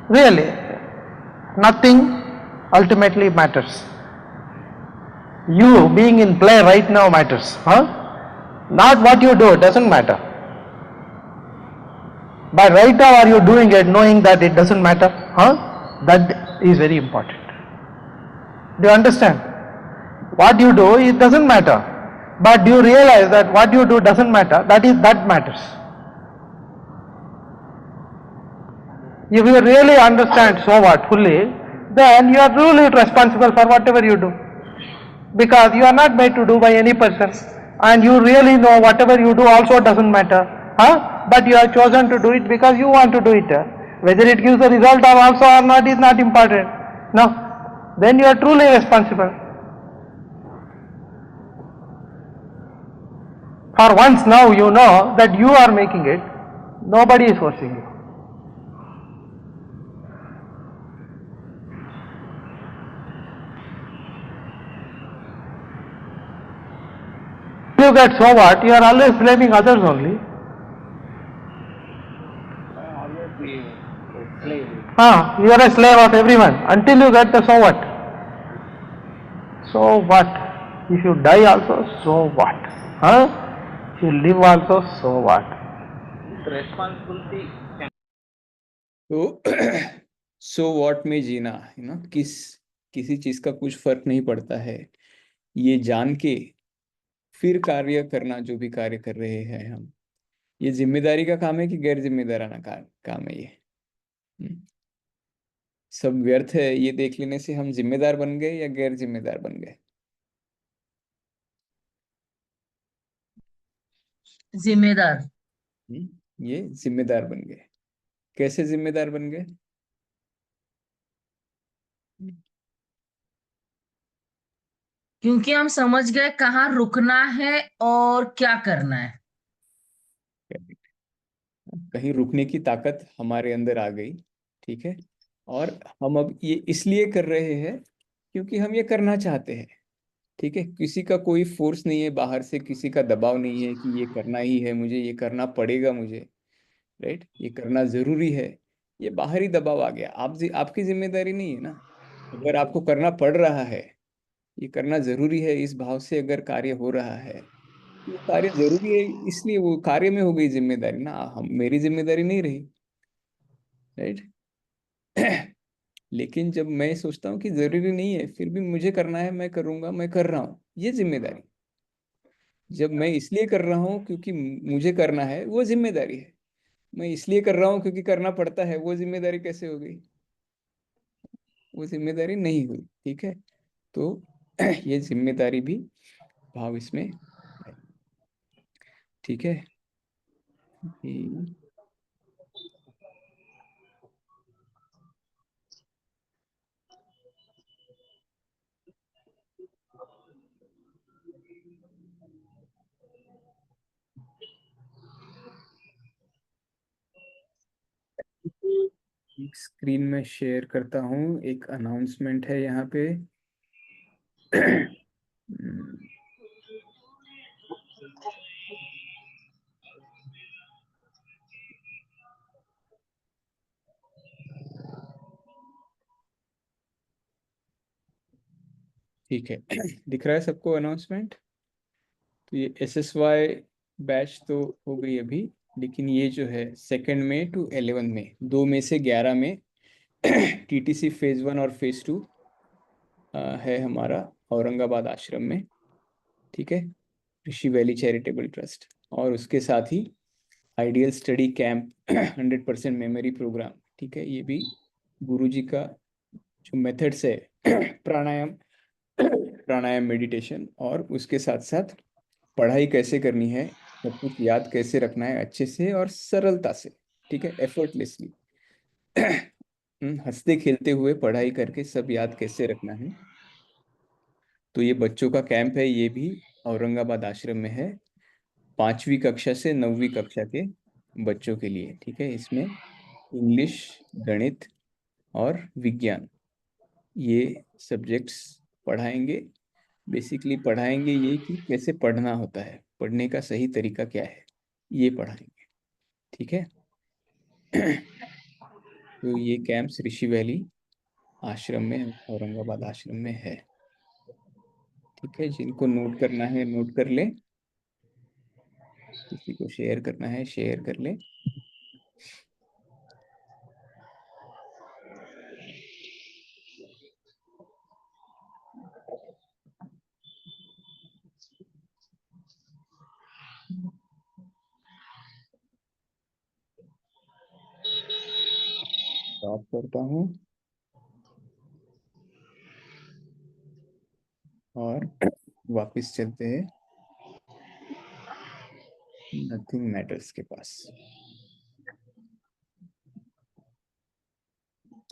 really nothing ultimately matters. You being in play right now matters. Not what you do, doesn't matter. But right now are you doing it knowing that it doesn't matter? That is very important. Do you understand? What you do, it doesn't matter. But do you realize that what you do doesn't matter? That matters. If you really understand so what fully, then you are truly responsible for whatever you do. Because you are not made to do by any person. And you really know whatever you do also doesn't matter. But you have chosen to do it because you want to do it. Whether it gives the result or also or not is not important. No. Then you are truly responsible. For once now you know that you are making it, nobody is forcing you. You get so what, you are always blaming others only. You are a slave of everyone until you get the so what. So what? If you die also, so what? If you live also, so what? Responsibility. तो so what में जीना, किसी चीज का कुछ फर्क नहीं पड़ता है, ये जान के फिर कार्य करना, जो भी कार्य कर रहे हैं हम, ये जिम्मेदारी का काम है कि गैर जिम्मेदाराना काम है ये? सब व्यर्थ है, ये देख लेने से हम जिम्मेदार बन गए या गैर जिम्मेदार बन गए? जिम्मेदार। ये जिम्मेदार बन गए। कैसे जिम्मेदार बन गए? क्योंकि हम समझ गए कहाँ रुकना है और क्या करना है। कहीं रुकने की ताकत हमारे अंदर आ गई, ठीक है, और हम अब ये इसलिए कर रहे हैं क्योंकि हम ये करना चाहते हैं, ठीक है। किसी का कोई फोर्स नहीं है, बाहर से किसी का दबाव नहीं है कि ये करना ही है, मुझे ये करना पड़ेगा, मुझे, राइट, ये करना जरूरी है। ये बाहरी दबाव आ गया, आपकी जिम्मेदारी नहीं है ना। अगर आपको करना पड़ रहा है, ये करना जरूरी है, इस भाव से अगर कार्य हो रहा है, वो कार्य जरूरी है, इसलिए वो कार्य में हो गई जिम्मेदारी ना, हम मेरी जिम्मेदारी नहीं रही, राइट। लेकिन जब मैं सोचता हूँ कि जरूरी नहीं है, फिर भी मुझे करना है, मैं करूंगा, मैं कर रहा हूँ, ये जिम्मेदारी। जब मैं इसलिए कर रहा हूँ क्योंकि मुझे करना है, वो जिम्मेदारी है। मैं इसलिए कर रहा हूँ क्योंकि करना पड़ता है, वो जिम्मेदारी कैसे हो गई? वो जिम्मेदारी नहीं हुई, ठीक है। तो ये जिम्मेदारी भी भाव इसमें है, ठीक है। एक स्क्रीन में शेयर करता हूँ, एक अनाउंसमेंट है यहाँ पे। ठीक है, दिख रहा है सबको अनाउंसमेंट? तो ये SSY बैच तो हो गई अभी, लेकिन ये जो है 2 मई to 11 मई, 2 मई से 11 में TTC फेज 1 और फेज 2 है हमारा औरंगाबाद आश्रम में, ठीक है, ऋषि वैली चैरिटेबल ट्रस्ट। और उसके साथ ही ideal study camp 100% memory program, ठीक है। ये भी गुरुजी का जो मेथड्स है प्राणायाम मेडिटेशन, और उसके साथ साथ पढ़ाई कैसे करनी है, सब कुछ याद कैसे रखना है अच्छे से और सरलता से, ठीक है, एफर्टलेसली, हंसते खेलते हुए पढ़ाई करके सब याद कैसे रखना है। तो ये बच्चों का कैंप है, ये भी औरंगाबाद आश्रम में है। 5वीं कक्षा से 9वीं कक्षा के बच्चों के लिए, ठीक है। इसमें इंग्लिश, गणित और विज्ञान, ये सब्जेक्ट्स पढ़ाएंगे। बेसिकली पढ़ाएंगे ये कि कैसे पढ़ना होता है, पढ़ने का सही तरीका क्या है, ये पढ़ाएंगे, ठीक है। तो ये कैंप्स ऋषि वैली आश्रम में, औरंगाबाद आश्रम में है, ठीक है। जिनको नोट करना है नोट कर ले, किसी को शेयर करना है शेयर कर ले। स्टॉप करता हूँ और वापस चलते हैं नथिंग मैटर्स के पास।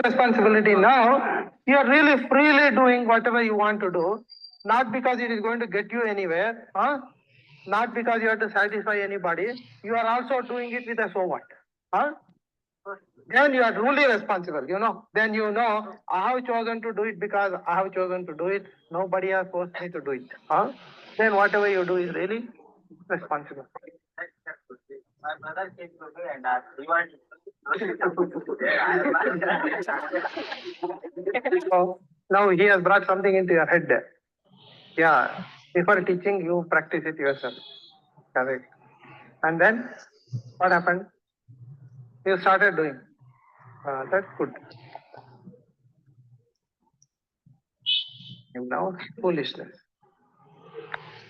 Responsibility now, you are really freely doing whatever you want to do, not because it is going to get you anywhere, not because you have to satisfy anybody. You are also doing it with a so what, then you are truly responsible, then I have chosen to do it because I have chosen to do it. Nobody has forced me to do it. Then whatever you do is really responsible. My brother came to me and asked, "Do you want?" So now he has brought something into your head. Yeah, before teaching, you practice it yourself. Correct. And then what happened? You started doing. That's good. And now foolishness.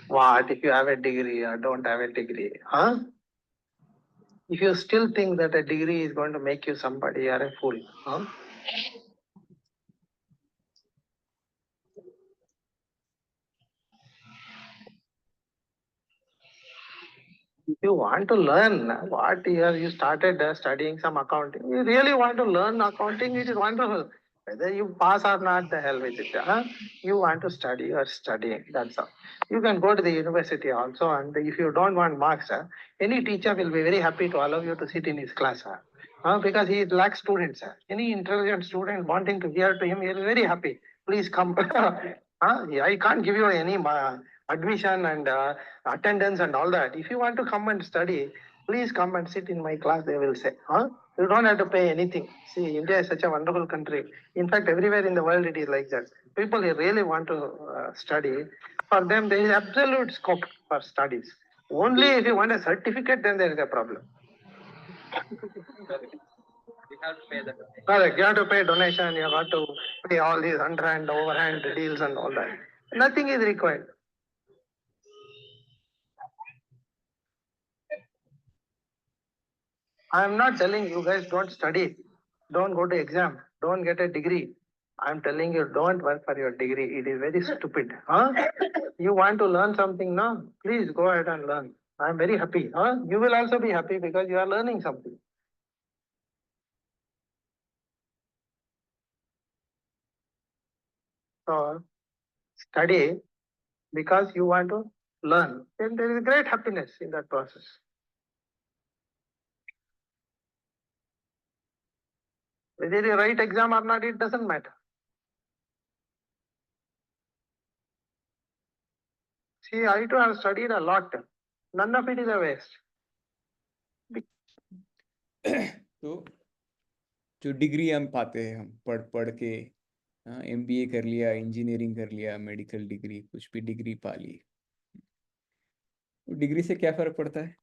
What if you have a degree or don't have a degree? If you still think that a degree is going to make you somebody, you are a fool. If you want to learn what you started studying some accounting, you really want to learn accounting, it is wonderful. Whether you pass or not, the hell with it. You want to study, you are studying, that's all. You can go to the university also, and if you don't want marks, any teacher will be very happy to allow you to sit in his class. Because he lacks students. Any intelligent student wanting to hear to him, he is very happy. Please come. I can't give you any admission and attendance and all that. If you want to come and study, please come and sit in my class, they will say. You don't have to pay anything. See, India is such a wonderful country. In fact, everywhere in the world it is like that. People who really want to study, for them there is absolute scope for studies. Only if you want a certificate, then there is a problem. Correct. You have to pay donation, you have to pay all these underhand, overhand deals and all that. Nothing is required. I am not telling you guys don't study, don't go to exam, don't get a degree. I am telling you don't work for your degree. It is very stupid. You want to learn something now? Please go ahead and learn. I am very happy. You will also be happy because you are learning something. So study because you want to learn. Then there is great happiness in that process. Whether you write exam or not, it doesn't matter. See, I too have studied a lot. None of it is a waste. तो जो degree हम पाते हैं, हम पढ़ पढ़ के MBA कर लिया, इंजीनियरिंग कर लिया, मेडिकल डिग्री, कुछ भी डिग्री पा ली, डिग्री से क्या फर्क पड़ता है?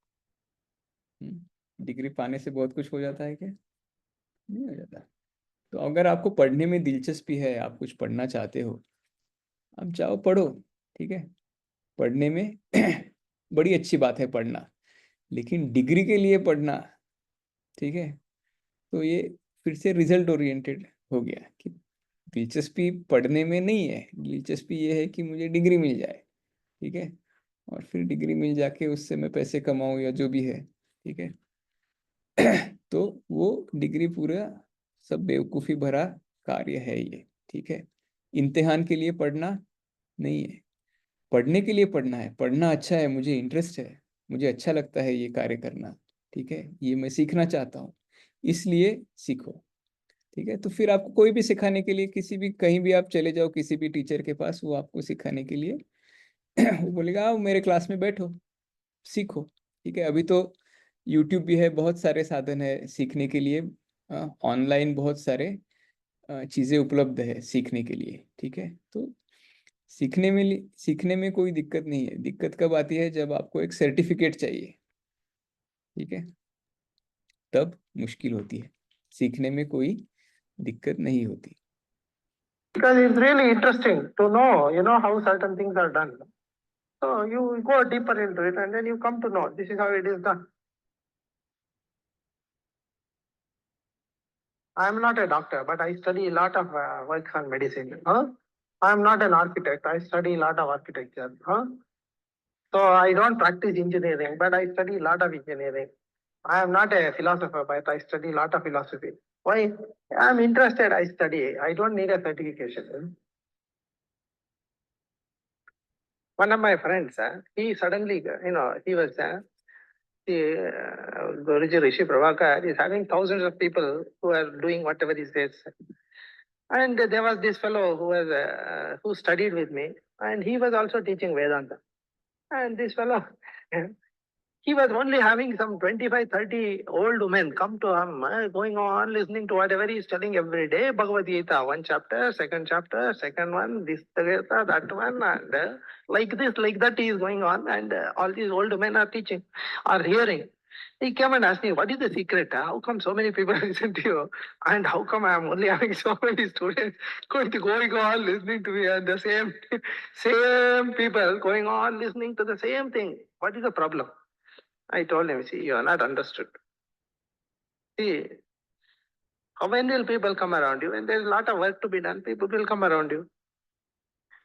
डिग्री पाने से बहुत कुछ हो जाता है क्या? नहीं हो जाता। तो अगर आपको पढ़ने में दिलचस्पी है, आप कुछ पढ़ना चाहते हो, आप जाओ पढ़ो, ठीक है। पढ़ने में बड़ी अच्छी बात है पढ़ना, लेकिन डिग्री के लिए पढ़ना, ठीक है, तो ये फिर से रिजल्ट ओरिएंटेड हो गया कि दिलचस्पी पढ़ने में नहीं है, दिलचस्पी ये है कि मुझे डिग्री मिल जाए, ठीक है, और फिर डिग्री मिल जाके उससे मैं पैसे कमाऊँ या जो भी है, ठीक है। तो वो डिग्री पूरा सब बेवकूफ़ी भरा कार्य है ये, ठीक है। इम्तिहान के लिए पढ़ना नहीं है, पढ़ने के लिए पढ़ना है। पढ़ना अच्छा है, मुझे इंटरेस्ट है, मुझे अच्छा लगता है ये कार्य करना, ठीक है, ये मैं सीखना चाहता हूँ, इसलिए सीखो, ठीक है। तो फिर आपको कोई भी सिखाने के लिए, किसी भी कहीं भी आप चले जाओ किसी भी टीचर के पास, वो आपको सिखाने के लिए वो बोलेगा आओ मेरे क्लास में बैठो, सीखो, ठीक है। अभी तो यूट्यूब भी है, बहुत सारे साधन है सीखने के लिए, ऑनलाइन बहुत सारे चीज़ें उपलब्ध है सीखने के लिए, ठीक है। तो सीखने में कोई दिक्कत नहीं है। दिक्कत कब आती है, जब आपको एक सर्टिफिकेट चाहिए, ठीक है, तब मुश्किल होती है। सीखने में कोई दिक्कत नहीं होती। Because it's really interesting to know, how certain things are done. So you go deeper into it and then you come to know this is how it is done. I am not a doctor, but I study a lot of works on medicine. I am not an architect. I study a lot of architecture. So I don't practice engineering, but I study a lot of engineering. I am not a philosopher, but I study a lot of philosophy. Why? I am interested. I study. I don't need a certification. One of my friends, he suddenly, he was, Guruji Rishi Prabhakar is having thousands of people who are doing whatever he says. And there was this fellow who was, who studied with me, and he was also teaching Vedanta. And this fellow, he was only having some 25, 30 old women come to him, going on listening to whatever he is telling every day. Bhagavad Gita, one chapter, second one, this, that one, and like this, like that he is going on, and all these old women are teaching, are hearing. He came and asked me, what is the secret? How come so many people listen to you? And how come I am only having so many students going on listening to me, and the same people going on listening to the same thing? What is the problem? I told him, see, you are not understood. See, when will people come around you? When there's a lot of work to be done, people will come around you.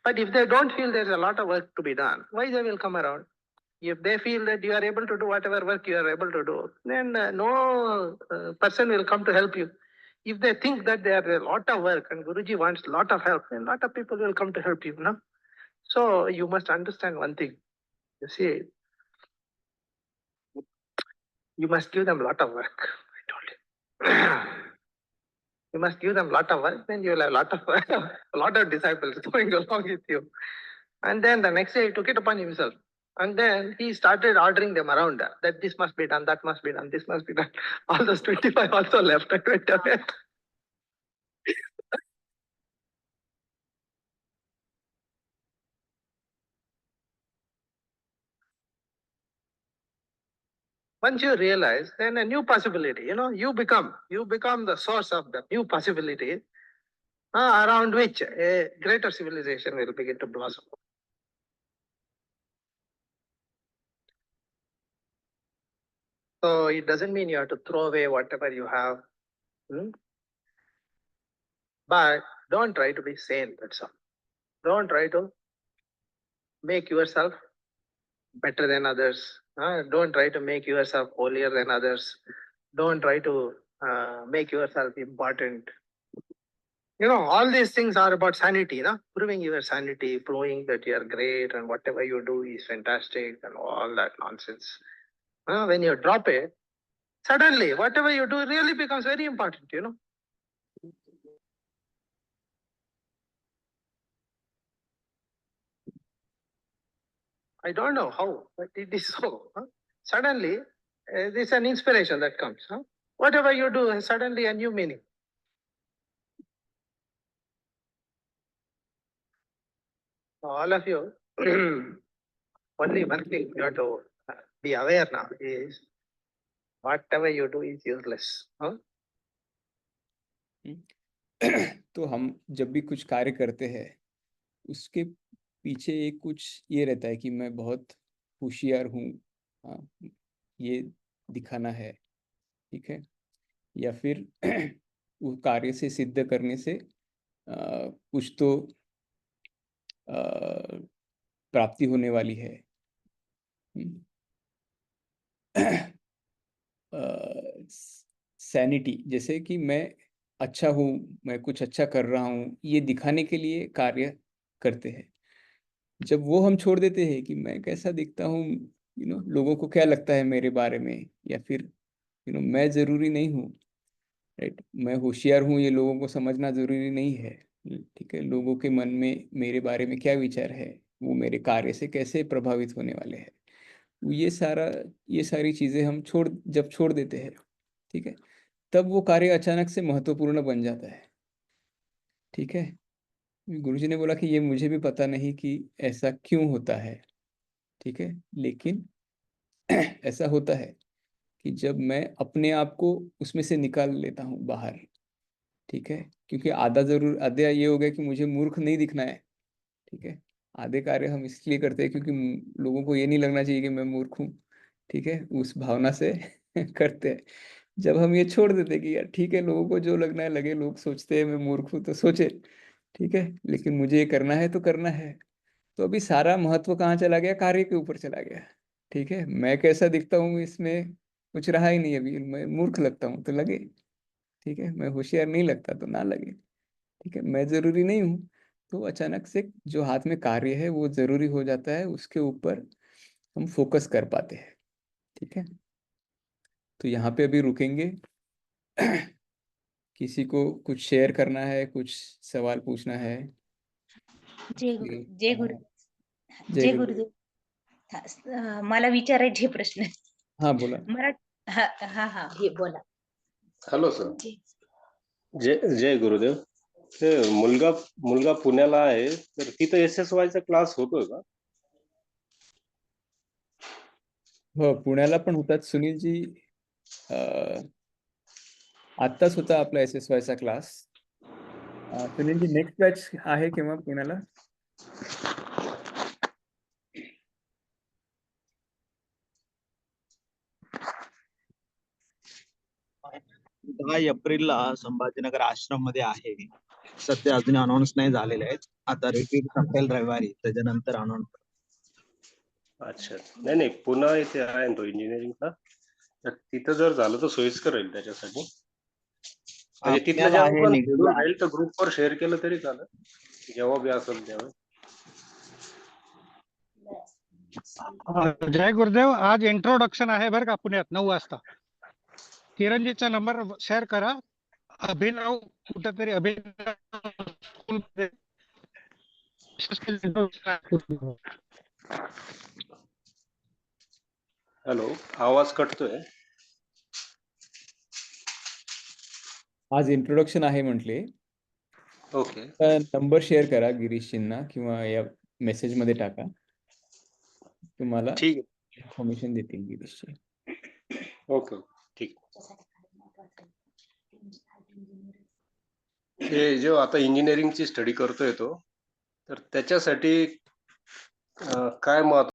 But if they don't feel there's a lot of work to be done, why they will come around? If they feel that you are able to do whatever work you are able to do, then no person will come to help you. If they think that there are a lot of work and Guruji wants a lot of help, then a lot of people will come to help you. No? So you must understand one thing. You see, you must give them a lot of work. I told you. You must give them a lot of work, then you will have a lot of disciples going along with you. And then the next day he took it upon himself. And then he started ordering them around that this must be done, that must be done, this must be done. All those 25 also left and went away. Once you realize, then a new possibility, you become the source of the new possibility around which a greater civilization will begin to blossom. So it doesn't mean you have to throw away whatever you have. But don't try to be sane, that's all. Don't try to make yourself better than others. Don't try to make yourself holier than others. Don't try to make yourself important. All these things are about sanity, proving your sanity, proving that you are great and whatever you do is fantastic and all that nonsense. When you drop it, suddenly whatever you do really becomes very important, I don't know how, but it is so. Suddenly, there's an inspiration that comes. Whatever you do has suddenly a new meaning. All of you, only one thing you have to be aware now is whatever you do is useless. तो हम जब भी कुछ कार्य करते हैं, उसके पीछे एक कुछ ये रहता है कि मैं बहुत होशियार हूँ, ये दिखाना है, ठीक है, या फिर वो कार्य से सिद्ध करने से कुछ तो प्राप्ति होने वाली है। सैनिटी, जैसे कि मैं अच्छा हूँ, मैं कुछ अच्छा कर रहा हूँ, ये दिखाने के लिए कार्य करते हैं। जब वो हम छोड़ देते हैं कि मैं कैसा दिखता हूँ, लोगों को क्या लगता है मेरे बारे में, या फिर मैं जरूरी नहीं हूँ, राइट। मैं होशियार हूँ, ये लोगों को समझना जरूरी नहीं है। ठीक है, लोगों के मन में मेरे बारे में क्या विचार है, वो मेरे कार्य से कैसे प्रभावित होने वाले हैं, ये सारी चीजें हम जब छोड़ देते हैं, ठीक है, तब वो कार्य अचानक से महत्वपूर्ण बन जाता है। ठीक है, गुरुजी ने बोला कि ये मुझे भी पता नहीं कि ऐसा क्यों होता है। ठीक है, लेकिन ऐसा होता है कि जब मैं अपने आप को उसमें से निकाल लेता हूँ बाहर, ठीक है, क्योंकि आधा ये हो गया कि मुझे मूर्ख नहीं दिखना है। ठीक है, आधे कार्य हम इसलिए करते हैं क्योंकि लोगों को ये नहीं लगना चाहिए कि मैं मूर्ख हूँ। ठीक है, उस भावना से करते हैं। जब हम ये छोड़ देते हैं कि यार ठीक है, लोगों को जो लगना है लगे, लोग सोचते हैं मैं मूर्ख हूँ तो सोचे, ठीक है, लेकिन मुझे ये करना है तो करना है। तो अभी सारा महत्व कहाँ चला गया, कार्य के ऊपर चला गया। ठीक है, मैं कैसा दिखता हूँ इसमें कुछ रहा ही नहीं। अभी मैं मूर्ख लगता हूँ तो लगे, ठीक है, मैं होशियार नहीं लगता तो ना लगे। ठीक है, मैं जरूरी नहीं हूँ, तो अचानक से जो हाथ में कार्य है वो जरूरी हो जाता है, उसके ऊपर हम फोकस कर पाते हैं। ठीक है, तो यहाँ पे अभी रुकेंगे। किसी को कुछ शेयर करना है, कुछ सवाल पूछना है? जय गुरु जय गुरु जय जय गुरुदेव। गुरुदेव. मला विचारायचे प्रश्न. हाँ बोला। हा हा हा हे बोला. Hello sir. जय जय गुरुदेव. ते मुलगा पुण्याला आहे, तर तिथं SSY चा क्लास होतोय का? हो, पुण्याला पण होतात सुनीलजी. आत्ताच होता आपला SSY चा क्लास. सुनीलजी, नेक्स्ट बॅच आहे केव्हा पुण्याला? दहा एप्रिलला संभाजीनगर आश्रम मध्ये आहे. सध्या अजून अनाऊन्स नाही झालेले आहेत. आता रिट्रीट संपेल रविवारी, त्याच्यानंतर अनाऊन्स. अच्छा, नाही पुन्हा इथे आहे ना तो इंजिनिअरिंगचा, तर तिथं जर झालं तर सोयीस्कर राहील त्याच्यासाठी. म्हणजे तिथलं आपल्याला आहे जेव्हा पण निघालं शेड्यूल राहील तर ग्रुपवर शेअर केलं तरी चालेल, जेव्हा बी असेल तेव्हा. जय गुरुदेव. आज इंट्रोडक्शन आहे बरं का पुण्यात 9 वाजता. किरणजीचा नंबर शेअर करा. अभिनव कुठेतरी स्कूलमध्ये हॅलो, आवाज कटतोय. आज इंट्रोडक्शन आहे म्हटले. ओके. नंबर शेअर करा गिरीशजींना किंवा या मेसेज मध्ये टाका, तुम्हाला ठीक आहे. इन्फॉर्मेशन देतील गिरीशजी. ओके, ठीक. हे जो आता इंजिनिअरिंगची स्टडी करतोय तो, तर त्याच्यासाठी काय महत्व